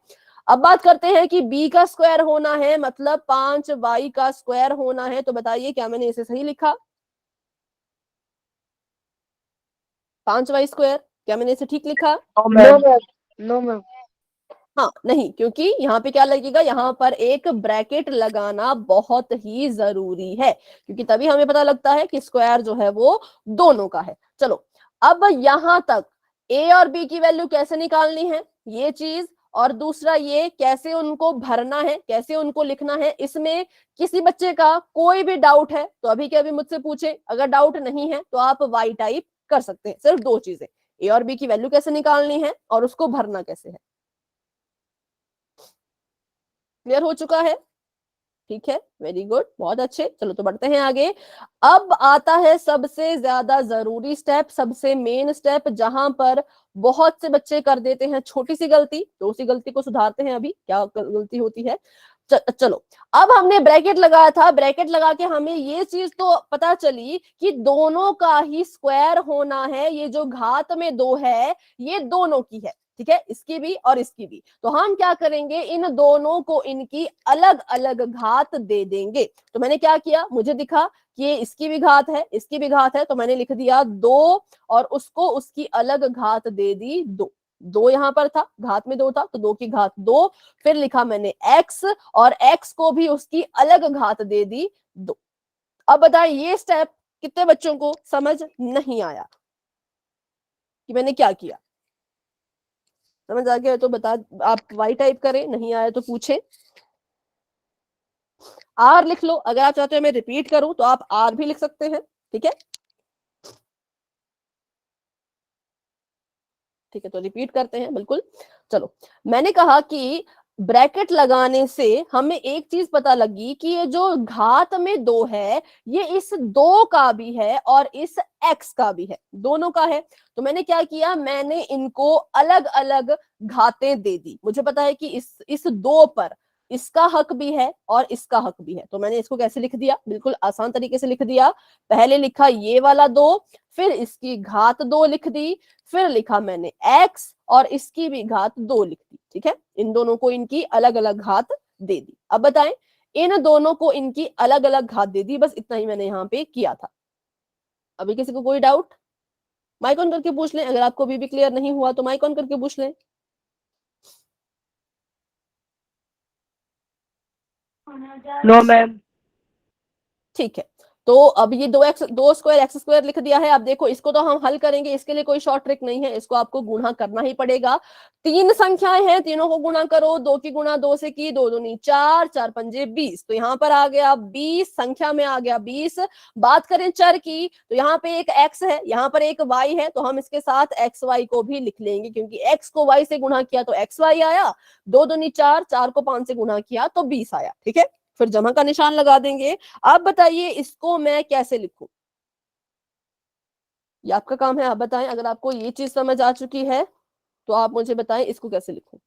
अब बात करते हैं कि b का स्क्वायर होना है, मतलब 5y का स्क्वायर होना है। तो बताइए क्या मैंने इसे सही लिखा, 5y स्क्वायर, क्या मैंने इसे ठीक लिखा। No ma'am. No ma'am. हाँ नहीं, क्योंकि यहाँ पे क्या लगेगा, यहाँ पर एक ब्रैकेट लगाना बहुत ही जरूरी है, क्योंकि तभी हमें पता लगता है कि स्क्वायर जो है वो दोनों का है। चलो, अब यहां तक a और b की वैल्यू कैसे निकालनी है ये चीज, और दूसरा ये कैसे उनको भरना है, कैसे उनको लिखना है। इसमें किसी बच्चे का कोई भी डाउट है तो अभी के अभी मुझसे पूछे, अगर डाउट नहीं है तो आप वाई टाइप कर सकते हैं। सिर्फ दो चीजें, ए और बी की वैल्यू कैसे निकालनी है और उसको भरना कैसे है। क्लियर हो चुका है? ठीक है, वेरी गुड, बहुत अच्छे। चलो तो बढ़ते हैं आगे। अब आता है सबसे ज्यादा जरूरी स्टेप, सबसे मेन स्टेप, जहां पर बहुत से बच्चे कर देते हैं छोटी सी गलती, तो उसी गलती को सुधारते हैं। अभी क्या गलती होती है, चलो। अब हमने ब्रैकेट लगाया था, ब्रैकेट लगा के हमें ये चीज तो पता चली कि दोनों का ही स्क्वायर होना है। ये जो घात में 2 है ये दोनों की है, ठीक है, इसकी भी और इसकी भी। तो हम क्या करेंगे, इन दोनों को इनकी अलग अलग घात दे देंगे। तो मैंने क्या किया, मुझे दिखा कि ये इसकी भी घात है, इसकी भी घात है, तो मैंने लिख दिया 2 और उसको उसकी अलग घात दे दी 2। 2 यहां पर था, घात में 2 था, तो 2 की घात 2। फिर लिखा मैंने x और x को भी उसकी अलग घात दे दी 2। अब बताएं ये स्टेप कितने बच्चों को समझ नहीं आया कि मैंने क्या किया? समझ आ गया तो बता, आप वाई टाइप करें, नहीं आया तो पूछे। आर लिख लो, अगर आप चाहते हो मैं रिपीट करूं तो आप आर भी लिख सकते हैं, ठीक है। ठीक है, तो रिपीट करते हैं, बिल्कुल। चलो, मैंने कहा कि ब्रैकेट लगाने से हमें एक चीज पता लगी कि ये जो घात में 2 है ये इस 2 का भी है और इस x का भी है, दोनों का है। तो मैंने क्या किया, मैंने इनको अलग अलग घातें दे दी। मुझे पता है कि इस 2 पर इसका हक भी है और इसका हक भी है, तो मैंने इसको कैसे लिख दिया, बिल्कुल आसान तरीके से लिख दिया। पहले लिखा ये वाला 2, फिर इसकी घात 2 लिख दी, फिर लिखा मैंने x और इसकी भी घात 2 लिख दी, ठीक है। इन दोनों को इनकी अलग अलग घात दे दी। अब बताएं, इन दोनों को इनकी अलग अलग घात दे दी, बस इतना ही मैंने यहाँ पे किया था। अभी किसी को कोई डाउट, माइक ऑन करके पूछ लें। अगर आपको अभी भी क्लियर नहीं हुआ तो माइक ऑन करके पूछ लें। No ma'am. ठीक है, तो अब ये 2 स्क्वायर एक्स स्क्वायर लिख दिया है। अब देखो इसको तो हम हल करेंगे, इसके लिए कोई शॉर्ट ट्रिक नहीं है, इसको आपको गुणा करना ही पड़ेगा। 3 संख्याएं हैं, तीनों को गुणा करो। 2 की गुणा 2 से की, 2 दूनी 4, 4 पंजे 20, तो यहाँ पर आ गया 20, संख्या में आ गया 20। बात करें चर की, तो यहाँ पे एक x है, यहाँ पर एक y है, तो हम इसके साथ एक्स वाई को भी लिख लेंगे, क्योंकि x को y से गुणा किया तो एक्स वाई आया, 2 दूनी 4, 4 को 5 से गुणा किया तो 20 आया, ठीक है। फिर जमा का निशान लगा देंगे। आप बताइए इसको मैं कैसे लिखूं, ये आपका काम है, आप बताएं। अगर आपको ये चीज समझ आ चुकी है तो आप मुझे बताएं इसको कैसे लिखूं।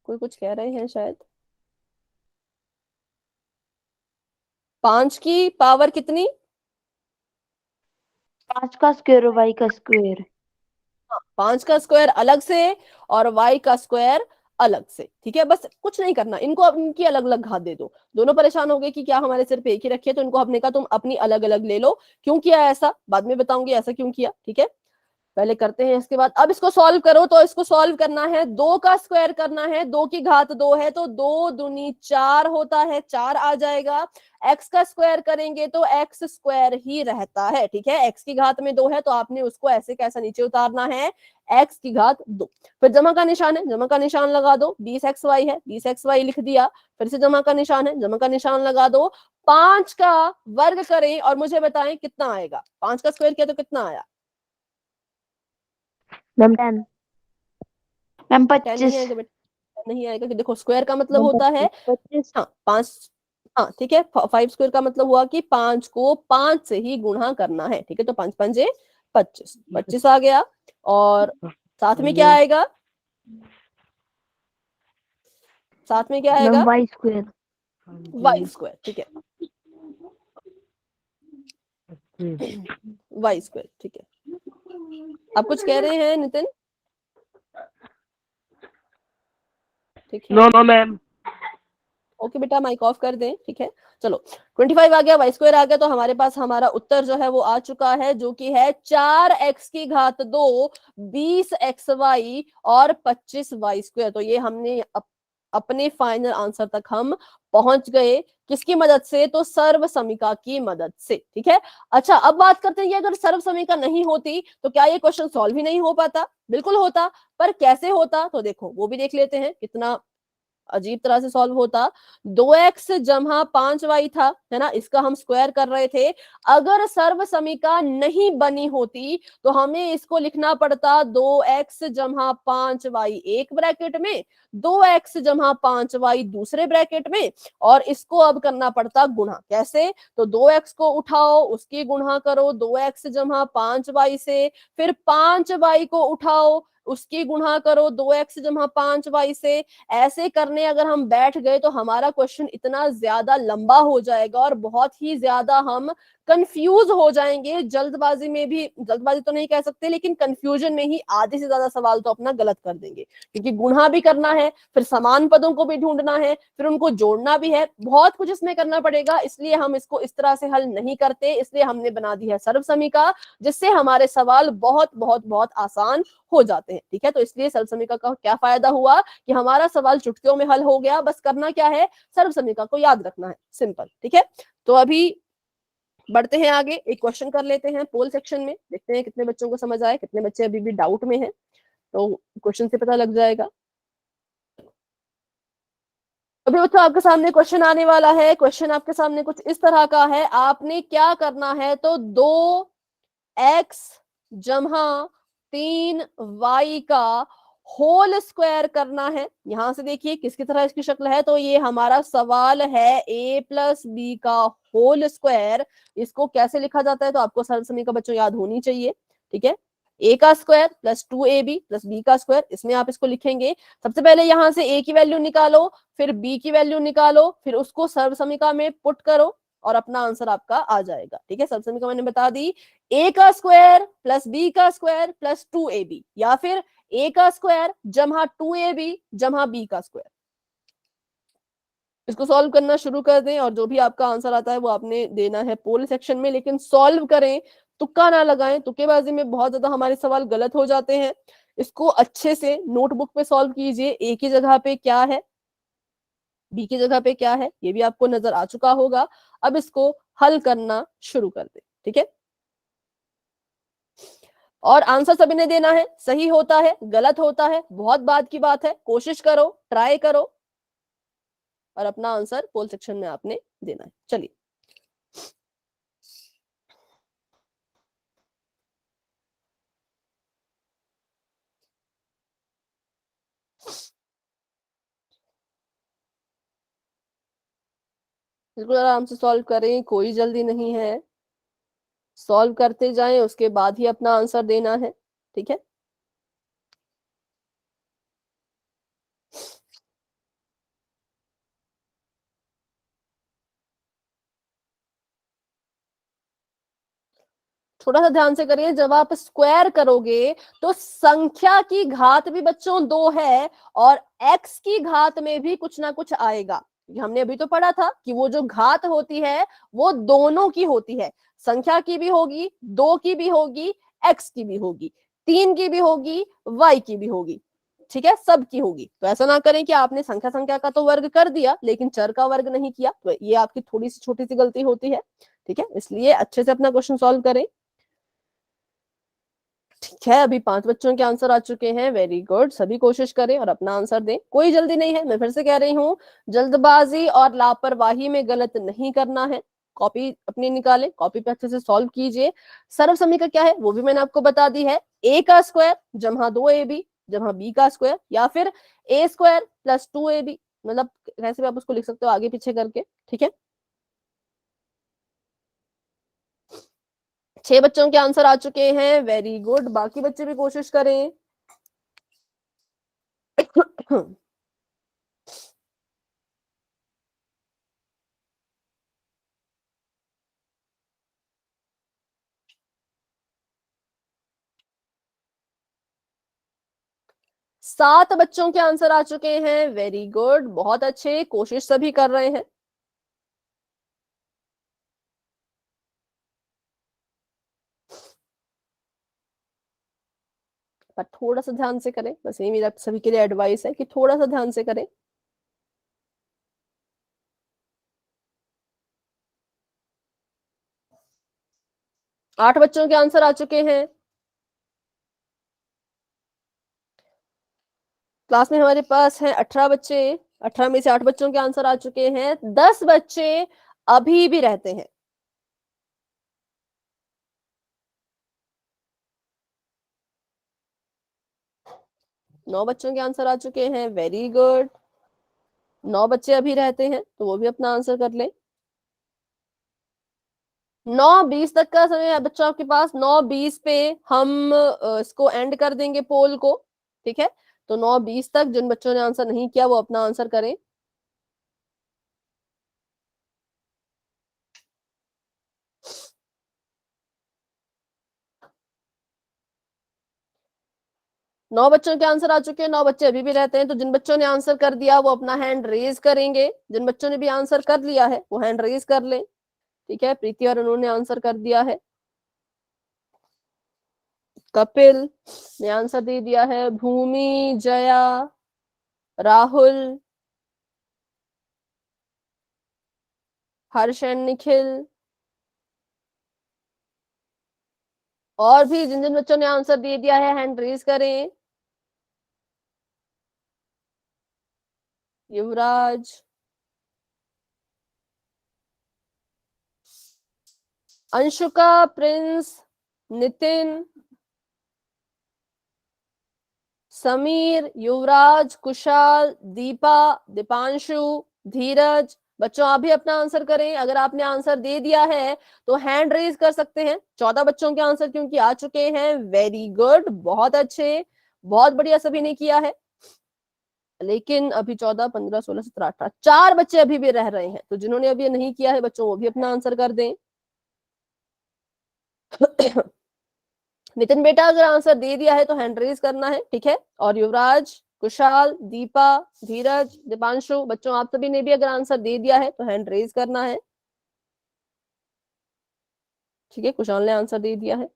कोई कुछ कह रहे हैं शायद। 5 की पावर कितनी? 5 का स्क्वायर और y का स्क्वायर। 5 का स्क्वायर अलग से और y का स्क्वायर अलग से, ठीक है। बस कुछ नहीं करना, इनको अब इनकी अलग अलग घात दे दो। दोनों परेशान हो गए कि क्या हमारे सिर्फ एक ही रखे, तो इनको हमने कहा तुम अपनी अलग अलग ले लो। क्यों किया ऐसा बाद में बताऊंगी, ऐसा क्यों किया, ठीक है। पहले करते हैं, इसके बाद अब इसको सॉल्व करो। तो इसको सॉल्व करना है, 2 का स्क्वायर करना है, 2 की घात 2 है तो 2 दूनी 4 होता है, 4 आ जाएगा। x का स्क्वायर करेंगे तो x स्क्वायर ही रहता है, ठीक है। x की घात में 2 है तो आपने उसको ऐसे कैसा नीचे उतारना है, x की घात 2। फिर जमा का निशान है, जमा का निशान लगा दो। 20xy है, 20xy लिख दिया। फिर से जमा का निशान है, जमा का निशान लगा दो। 5 का वर्ग करें और मुझे बताएं कितना आएगा। 5 का स्क्वायर किया तो कितना आया? मैम 10। मैम 10 नहीं 25। आएगा बेटा, नहीं आएगा। कि देखो स्क्वायर का मतलब होता है 25। हाँ 5, हाँ ठीक है। 5 स्क्वायर का मतलब हुआ कि 5 को 5 से ही गुणा करना है, ठीक है। तो 5 पंजे 25, 25 आ गया। और साथ में क्या आएगा, साथ में क्या आएगा? Ma'am y square. Y square, ठीक है। वाई स्क्वायर, ठीक है। आप कुछ कह रहे हैं नितिन? ठीक है, नो मैम। ओके बेटा, माइक ऑफ कर दें, ठीक है। चलो 25 आ गया, वाई स्क्वायर आ गया, तो हमारे पास हमारा उत्तर जो है वो आ चुका है, जो कि है 4x की घात 2, 20xy और 25y स्क्वायर। तो ये हमने अपने फाइनल आंसर तक हम पहुंच गए। किसकी मदद से? तो सर्व समीका की मदद से, ठीक है। अच्छा, अब बात करते हैं कि अगर सर्व समीका नहीं होती तो क्या ये क्वेश्चन सॉल्व ही नहीं हो पाता? बिल्कुल होता, पर कैसे होता तो देखो वो भी देख लेते हैं। कितना अजीब तरह से सॉल्व होता। 2x जमा 5y था, है ना, इसका हम स्क्वायर कर रहे थे। अगर सर्व समीका नहीं बनी होती तो हमें इसको लिखना पड़ता 2x जमा 5y एक ब्रैकेट में, 2x जमा 5y दूसरे ब्रैकेट में, और इसको अब करना पड़ता गुणा। कैसे? तो 2x को उठाओ, उसकी गुणा करो 2x जमा 5y से, फिर 5y को उठाओ, उसकी गुणा करो 2x जमा 5y से। ऐसे करने अगर हम बैठ गए तो हमारा क्वेश्चन इतना ज्यादा लंबा हो जाएगा और बहुत ही ज्यादा हम कंफ्यूज हो जाएंगे। जल्दबाजी में भी, जल्दबाजी तो नहीं कह सकते, लेकिन कंफ्यूजन में ही आधे से ज्यादा सवाल तो अपना गलत कर देंगे, क्योंकि गुणा भी करना है, फिर समान पदों को भी ढूंढना है, फिर उनको जोड़ना भी है, बहुत कुछ इसमें करना पड़ेगा। इसलिए हम इसको इस तरह से हल नहीं करते, इसलिए हमने बना दी है सर्व समीका, जिससे हमारे सवाल बहुत बहुत बहुत आसान हो जाते हैं। ठीक है, तो इसलिए सर्व समीका का क्या फायदा हुआ कि हमारा सवाल चुटकियों में हल हो गया। बस करना क्या है, सर्व समीका को याद रखना है, सिंपल। ठीक है, तो अभी बढ़ते हैं आगे, एक क्वेश्चन कर लेते हैं पोल सेक्शन में, देखते हैं कितने बच्चों को समझ आए, कितने बच्चे अभी भी डाउट में हैं, तो क्वेश्चन से पता लग जाएगा। अभी बच्चों आपके सामने क्वेश्चन आने वाला है। क्वेश्चन आपके सामने कुछ इस तरह का है, आपने क्या करना है, तो 2x जमा 3y का होल स्क्वायर करना है। यहां से देखिए किसकी तरह इसकी शक्ल है, तो ये हमारा सवाल है a प्लस बी का होल स्क्वायर। इसको कैसे लिखा जाता है, तो आपको सर्व समीकरण बच्चों याद होनी चाहिए। ठीक है, a का square plus 2ab plus b का स्क्वायर, इसमें आप इसको लिखेंगे। सबसे पहले यहां से a की वैल्यू निकालो, फिर b की वैल्यू निकालो, फिर उसको सर्व समीकरण में पुट करो और अपना आंसर आपका आ जाएगा। ठीक है, सर्व समीकरण मैंने बता दी, a का स्क्वायर प्लस b का स्क्वायर प्लस 2ab, या फिर a का स्क्वायर जमा 2ab जमा b का स्क्वायर। इसको सॉल्व करना शुरू कर दें और जो भी आपका आंसर आता है वो आपने देना है पोल सेक्शन में, लेकिन सॉल्व करें, तुक्का ना लगाएं। तुक्केबाजी में बहुत ज्यादा हमारे सवाल गलत हो जाते हैं। इसको अच्छे से नोटबुक पे सॉल्व कीजिए, ए की जगह पे क्या है, बी की जगह पे क्या है, ये भी आपको नजर आ चुका होगा। अब इसको हल करना शुरू कर दे। ठीक है, और आंसर सभी ने देना है, सही होता है गलत होता है बहुत बात की बात है, कोशिश करो, ट्राई करो और अपना आंसर पोल सेक्शन में आपने देना है। चलिए, बिल्कुल आराम से सॉल्व करें, कोई जल्दी नहीं है, सॉल्व करते जाएं, उसके बाद ही अपना आंसर देना है। ठीक है, थोड़ा सा ध्यान से करिए, जब आप स्क्वायर करोगे तो संख्या की घात भी बच्चों 2 है और x की घात में भी कुछ ना कुछ आएगा। हमने अभी तो पढ़ा था कि वो जो घात होती है वो दोनों की होती है, संख्या की भी होगी, 2 की भी होगी, x की भी होगी, 3 की भी होगी, y की भी होगी। ठीक है, सब की होगी। तो ऐसा ना करें कि आपने संख्या संख्या का तो वर्ग कर दिया लेकिन चर का वर्ग नहीं किया, तो ये आपकी थोड़ी सी छोटी सी गलती होती है। ठीक है, इसलिए अच्छे से अपना क्वेश्चन सॉल्व करें। ठीक है, अभी 5 बच्चों के आंसर आ चुके हैं, वेरी गुड। सभी कोशिश करें और अपना आंसर दें, कोई जल्दी नहीं है। मैं फिर से कह रही हूँ, जल्दबाजी और लापरवाही में गलत नहीं करना है। कॉपी अपनी निकालें, कॉपी पे अच्छे से सॉल्व कीजिए। सर्व समीकरण क्या है वो भी मैंने आपको बता दी है, a का स्क्वायर जमा 2ab जमा b का स्क्वायर, या फिर a स्क्वायर प्लस 2ab, मतलब कैसे भी आप उसको लिख सकते हो आगे पीछे करके। ठीक है, 6 बच्चों के आंसर आ चुके हैं, वेरी गुड। बाकी बच्चे भी कोशिश करें। 7 बच्चों के आंसर आ चुके हैं, वेरी गुड, बहुत अच्छे, कोशिश सभी कर रहे हैं। पर थोड़ा सा ध्यान से करें, बस ये मेरा सभी के लिए एडवाइस है कि थोड़ा सा ध्यान से करें। आठ बच्चों के आंसर आ चुके हैं। क्लास में हमारे पास हैं 18 बच्चे। 18 में से 8 बच्चों के आंसर आ चुके हैं। 10 बच्चे अभी भी रहते हैं। नौ बच्चों के आंसर आ चुके हैं। Very good. 9 बच्चे अभी रहते हैं, तो वो भी अपना आंसर कर लें। 9:20 तक का समय है बच्चों आपके पास। 9:20 पे हम इसको एंड कर देंगे पोल को, ठीक है। तो 9:20 तक जिन बच्चों ने आंसर नहीं किया वो अपना आंसर करें। नौ बच्चों के आंसर आ चुके हैं। 9 बच्चे अभी भी रहते हैं, तो जिन बच्चों ने आंसर कर दिया वो अपना हैंड रेज करेंगे। जिन बच्चों ने भी आंसर कर लिया है वो हैंड रेज कर लें, ठीक है। प्रीति और उन्होंने आंसर कर दिया है। कपिल ने आंसर दे दिया है। भूमि, जया, राहुल, हर्ष एंड निखिल, और भी जिन जिन बच्चों ने आंसर दे दिया है हैंड रेज करें। युवराज, अंशुका, प्रिंस, नितिन, समीर, युवराज, कुशाल, दीपा, दीपांशु, धीरज। बच्चों आप भी अपना आंसर करें। अगर आपने आंसर दे दिया है तो हैंड रेज कर सकते हैं। 14 बच्चों के आंसर क्योंकि आ चुके हैं। वेरी गुड, बहुत अच्छे, बहुत बढ़िया, सभी ने किया है। लेकिन अभी 14, 15, 16, 17, 18 4 बच्चे अभी भी रह रहे हैं। तो जिन्होंने अभी नहीं किया है बच्चों वो भी अपना आंसर कर दें। नितिन बेटा अगर आंसर दे दिया है तो हैंड रेज करना है, ठीक है। और युवराज, कुशाल, दीपा, धीरज, दीपांशु, बच्चों आप सभी ने भी अगर आंसर दे दिया है तो हैंड रेज करना है, ठीक है। कुशाल ने आंसर दे दिया है।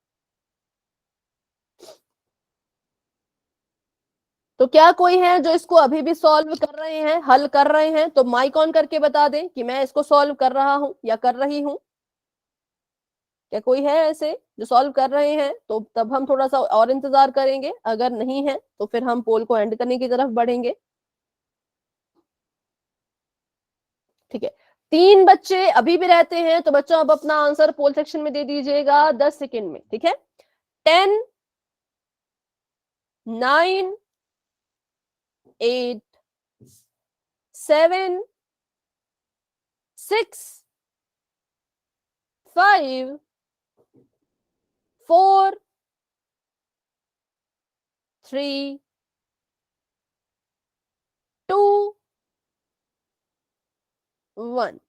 तो क्या कोई है जो इसको अभी भी सॉल्व कर रहे हैं, हल कर रहे हैं? तो माइक ऑन करके बता दें कि मैं इसको सॉल्व कर रहा हूं या कर रही हूं। क्या कोई है ऐसे जो सॉल्व कर रहे हैं? तो तब हम थोड़ा सा और इंतजार करेंगे। अगर नहीं है तो फिर हम पोल को एंड करने की तरफ बढ़ेंगे, ठीक है। 3 बच्चे अभी भी रहते हैं, तो बच्चों अब अपना आंसर पोल सेक्शन में दे दीजिएगा 10 सेकेंड में, ठीक है। 10, 9, 8, 7, 6, 5, 4, 3, 2, 1।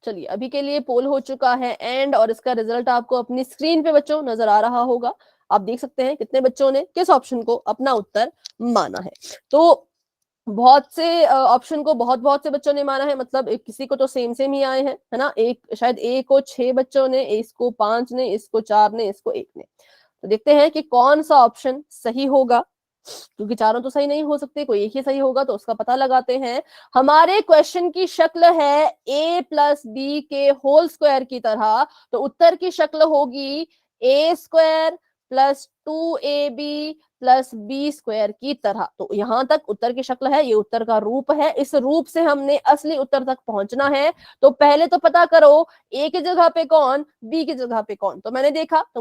चलिए अभी के लिए पोल हो चुका है एंड, और इसका रिजल्ट आपको अपनी स्क्रीन पे बच्चों नजर आ रहा होगा। आप देख सकते हैं कितने बच्चों ने किस ऑप्शन को अपना उत्तर माना है। तो बहुत से ऑप्शन को बहुत बहुत से बच्चों ने माना है, मतलब किसी को तो सेम सेम ही आए हैं, है ना। एक शायद ए को 6 बच्चों ने, इसको 5 ने, इसको 4 ने, इसको 1 ने। तो देखते हैं कि कौन सा ऑप्शन सही होगा, क्योंकि चारों तो सही नहीं हो सकते, कोई एक ही सही होगा, तो उसका पता लगाते हैं। हमारे क्वेश्चन की शक्ल है a प्लस बी के होल स्क्वायर की तरह, तो उत्तर की शक्ल होगी a square plus 2ab plus B square की तरह। तो यहां तक उत्तर की शक्ल है, ये उत्तर का रूप है। इस रूप से हमने असली उत्तर तक पहुंचना है। तो पहले तो पता करो ए की जगह पे कौन, बी की जगह पे कौन। तो मैंने देखा, तो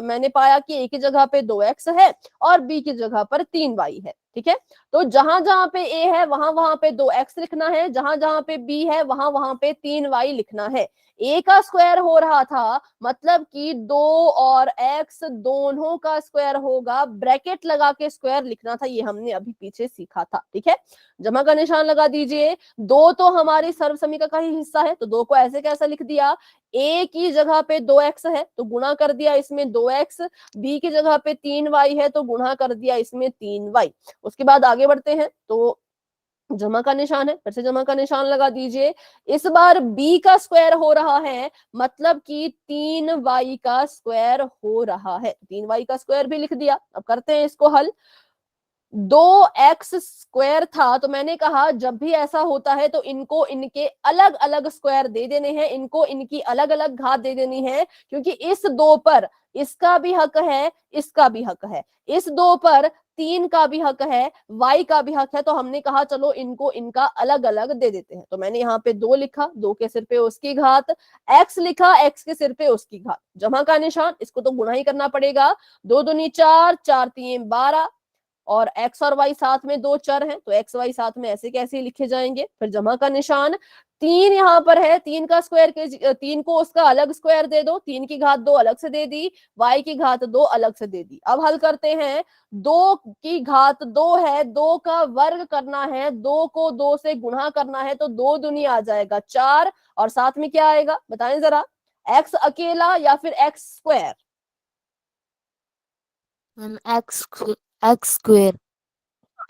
मैंने पाया कि ए की जगह पे 2x है और बी की जगह पर 3y है, ठीक है। तो जहां जहां पे ए है वहां वहां पे 2x लिखना है, जहां जहां पे बी है वहां वहां पे 3y लिखना है। ए का स्क्वायर हो रहा था, मतलब कि 2 और x दोनों का स्क्वायर होगा। ब्रैकेट लगा के स्क्वायर लिखना था, ये हमने अभी पीछे सीखा था, ठीक है। जमा का निशान लगा दीजिए। 2 तो हमारी सर्व समीकरण का ही हिस्सा है, तो 2 को ऐसे कैसा लिख दिया, a की जगह पे 2x है तो गुणा कर दिया इसमें 2x, b की जगह पे 3y है तो गुणा कर दिया इसमें 3y। उसके बाद आगे बढ़ते हैं, तो जमा का निशान है, फिर से जमा का निशान लगा दीजिए। इस बार b का स्क्वायर हो रहा है, मतलब कि 3y का स्क्वायर हो रहा है। 3y का स्क्वायर भी लिख दिया। अब करते हैं इसको हल। 2x स्क्वायर था, तो मैंने कहा जब भी ऐसा होता है तो इनको इनके अलग अलग स्क्वायर दे देने हैं, इनको इनकी अलग अलग घात दे देनी है, क्योंकि इस 2 पर इसका भी हक है, इसका भी हक है। इस 2 पर 3 का भी हक है, y का भी हक है, तो हमने कहा चलो इनको इनका अलग अलग दे देते हैं। तो मैंने यहाँ पे 2 लिखा, 2 के सिर पे उसकी घात, x लिखा, x के सिर पे उसकी घात, जमा का निशान, इसको तो गुणा ही करना पड़ेगा, 2 दूनी 4, 4 तीन 12, और x और y साथ में 2 चर हैं, तो x y साथ में ऐसे कैसे लिखे जाएंगे, फिर जमा का निशान, 3 यहाँ पर है, 3 का स्क्वायर के 3 को उसका अलग स्क्वायर दे दो, 3 की घात 2 अलग से दे दी, y की घात 2 अलग से दे दी। अब हल करते हैं, 2 की घात 2 है, 2 का वर्ग करना है, 2 को 2 से गुणा करना है, तो 2 दूनी आ जाएगा 4, और साथ में क्या आएगा बताएं जरा, x अकेला या फिर x square, x square.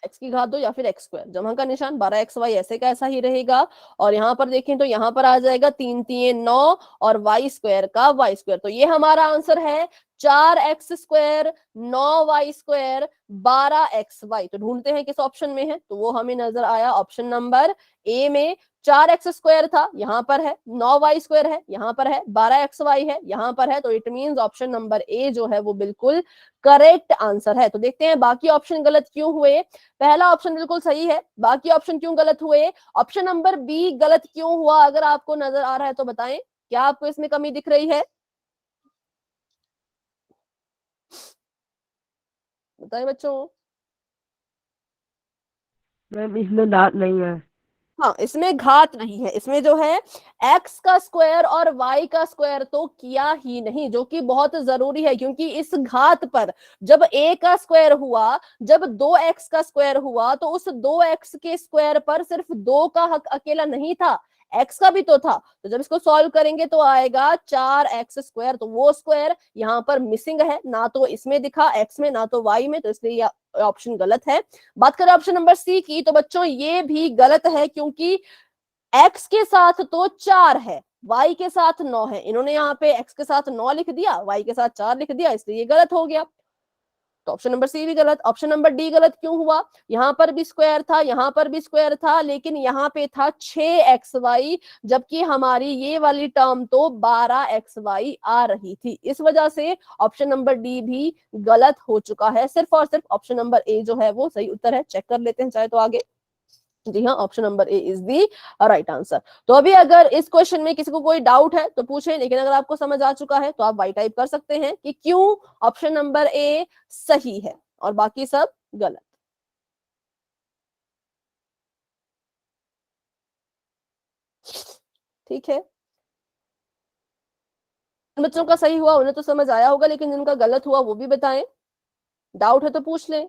x की घात 2 या फिर x स्क्वायर, जमा का निशान, 12xy ऐसे का ऐसा ही रहेगा, और यहाँ पर देखें तो यहाँ पर आ जाएगा 3 3 9 और y स्क्वायर का y स्क्वायर, तो ये हमारा आंसर है 4x square 9y square 12xy। तो ढूंढते हैं किस ऑप्शन में है, तो वो हमें नजर आया ऑप्शन नंबर ए में, 4x स्क्वायर था यहाँ पर है, 9y स्क्वायर है यहाँ पर है, 12xy है यहाँ पर है, तो it means option number A जो है वो बिल्कुल करेक्ट आंसर है। तो देखते हैं बाकी ऑप्शन गलत क्यों हुए। पहला ऑप्शन बिल्कुल सही है, बाकी ऑप्शन क्यों गलत हुए, ऑप्शन नंबर बी गलत क्यों हुआ, अगर आपको नजर आ रहा है तो बताएं, क्या आपको इसमें कमी दिख रही है, बताएं बच्चों। मैम इसमें दांत नहीं है। हाँ, इसमें घात नहीं है, इसमें जो है x का स्क्वायर और y का स्क्वायर तो किया ही नहीं, जो कि बहुत जरूरी है, क्योंकि इस घात पर जब a का स्क्वायर हुआ, जब 2x का स्क्वायर हुआ, तो उस 2x के स्क्वायर पर सिर्फ 2 का हक अकेला नहीं था, x का भी तो था, तो जब इसको सॉल्व करेंगे तो आएगा 4x स्क्वायर, तो वो स्क्वायर यहाँ पर मिसिंग है, ना तो इसमें दिखा x में ना तो y में, तो इसलिए ऑप्शन गलत है। बात करें ऑप्शन नंबर सी की, तो बच्चों ये भी गलत है, क्योंकि x के साथ तो 4 है, y के साथ 9 है, इन्होंने यहाँ पे x के साथ 9 लिख दिया, y के साथ 4 लिख दिया, इसलिए ये गलत हो गया, तो ऑप्शन नंबर सी भी गलत। ऑप्शन नंबर डी गलत क्यों हुआ, यहाँ पर भी स्क्वायर था, यहाँ पर भी स्क्वायर था, लेकिन यहाँ पे था 6xy, जबकि हमारी ये वाली टर्म तो 12xy आ रही थी, इस वजह से ऑप्शन नंबर डी भी गलत हो चुका है, सिर्फ और सिर्फ ऑप्शन नंबर ए जो है वो सही उत्तर है। चेक कर लेते हैं चाहे तो आगे, जी हाँ, option number A is the right answer. तो अभी अगर इस क्वेश्चन में किसी को कोई डाउट है तो पूछें, लेकिन अगर आपको समझ आ चुका है तो आप वाई टाइप कर सकते हैं कि क्यों ऑप्शन नंबर ए सही है और बाकी सब गलत। ठीक है, बच्चों का सही हुआ उन्हें तो समझ आया होगा, लेकिन जिनका गलत हुआ वो भी बताएं, डाउट है तो पूछ लें।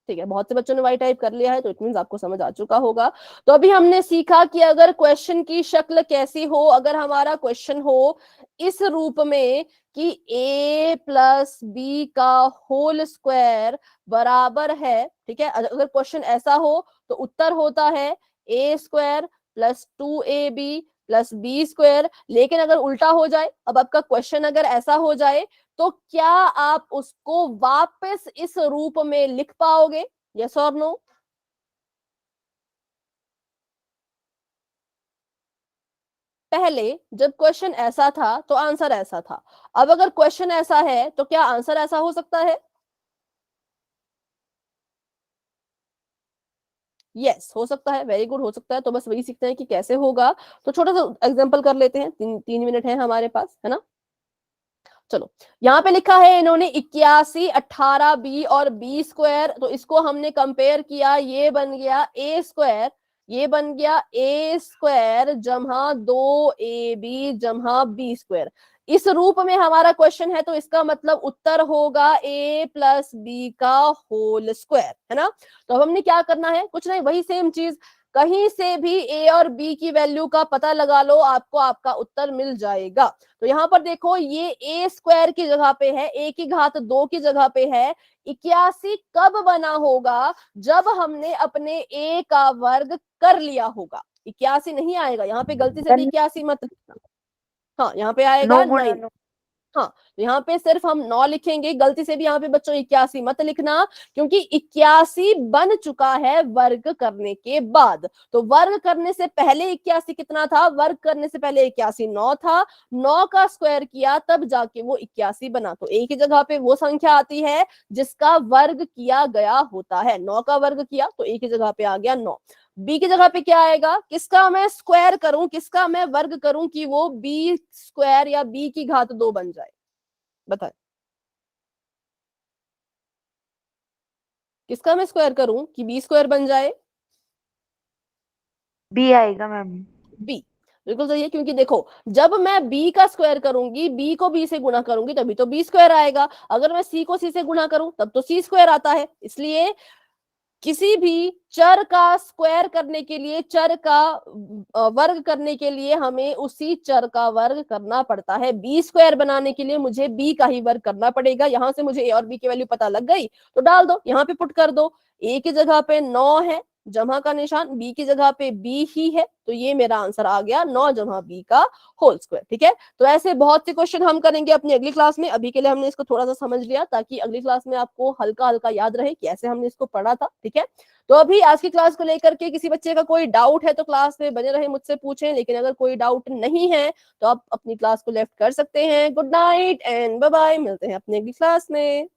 ठीक है, बहुत से बच्चों ने वाई टाइप कर लिया है, तो इट मींस आपको समझ आ चुका होगा। तो अभी हमने सीखा कि अगर क्वेश्चन की शक्ल कैसी हो, अगर हमारा क्वेश्चन हो इस रूप में कि a प्लस बी का होल स्क्वायर बराबर है, ठीक है, अगर क्वेश्चन ऐसा हो तो उत्तर होता है a square plus 2ab plus B square. लेकिन अगर उल्टा हो जाए, अब आपका क्वेश्चन अगर ऐसा हो जाए, तो क्या आप उसको वापस इस रूप में लिख पाओगे, यस और नो? पहले जब क्वेश्चन ऐसा था तो आंसर ऐसा था, अब अगर क्वेश्चन ऐसा है तो क्या आंसर ऐसा हो सकता है? यस, हो सकता है, वेरी गुड, हो सकता है। तो बस वही सीखते हैं कि कैसे होगा। तो छोटा सा एग्जांपल कर लेते हैं, 3 मिनट है हमारे पास, है ना। चलो, यहाँ पे लिखा है इन्होंने 81 18 बी और बी स्क्वायर, तो इसको हमने कंपेयर किया, ये बन गया ए स्क्वायर, ये बन गया ए स्क्वायर जमा 2ab जमा बी स्क्वायर। इस रूप में हमारा क्वेश्चन है, तो इसका मतलब उत्तर होगा a प्लस बी का होल स्क्वायर, है ना। तो अब हमने क्या करना है, कुछ नहीं, वही सेम चीज, कहीं से भी a और b की वैल्यू का पता लगा लो, आपको आपका उत्तर मिल जाएगा। तो यहाँ पर देखो, ये ए स्क्वायर की जगह पे है, ए की घात 2 की जगह पे है। 81 कब बना होगा, जब हमने अपने ए का वर्ग कर लिया होगा। 81 नहीं आएगा, यहाँ पे गलती से भी 81 मत लिखना, हाँ यहाँ पे आएगा 9। हाँ, तो यहाँ पे सिर्फ हम 9 लिखेंगे, गलती से भी यहाँ पे बच्चों 81 मत लिखना, क्योंकि 81 बन चुका है वर्ग करने के बाद। तो वर्ग करने से पहले 81 कितना था? वर्ग करने से पहले 81 9 था, 9 का स्क्वायर किया तब जाके वो 81 बना। तो एक ही जगह पे वो संख्या आती है जिसका वर्ग किया गया होता है। 9 का वर्ग किया तो एक ही जगह पे आ गया 9। बी की जगह पे क्या आएगा? किसका मैं स्क्वायर करूं, किसका मैं वर्ग करूं कि वो बी स्क्वायर या बी की घात 2 बन जाए? बताए, किसका मैं स्क्वायर करूं कि बी स्क्वायर बन जाए? बी आएगा मैम। बी बिल्कुल सही है, क्योंकि देखो जब मैं बी का स्क्वायर करूंगी, बी को बी से गुणा करूंगी तभी तो बी स्क्वायर आएगा। अगर मैं सी को सी से गुणा करूं तब तो सी स्क्वायर आता है। इसलिए किसी भी चर का स्क्वायर करने के लिए, चर का वर्ग करने के लिए हमें उसी चर का वर्ग करना पड़ता है। बी स्क्वायर बनाने के लिए मुझे बी का ही वर्ग करना पड़ेगा। यहां से मुझे ए और बी की वैल्यू पता लग गई तो डाल दो, यहाँ पे पुट कर दो। ए की जगह पे 9 है, जमा का निशान, बी की जगह पे बी ही है, तो ये मेरा आंसर आ गया 9 जमा बी का होल स्क्वायर। ठीक है, तो ऐसे बहुत से क्वेश्चन हम करेंगे अपनी अगली क्लास में। अभी के लिए हमने इसको थोड़ा सा समझ लिया ताकि अगली क्लास में आपको हल्का हल्का याद रहे कि ऐसे हमने इसको पढ़ा था। ठीक है, तो अभी आज की क्लास को लेकर के किसी बच्चे का कोई डाउट है तो क्लास में बने रहे, मुझसे पूछें। लेकिन अगर कोई डाउट नहीं है तो आप अपनी क्लास को लेफ्ट कर सकते हैं। Good night and bye bye, मिलते हैं अपनी अगली क्लास में।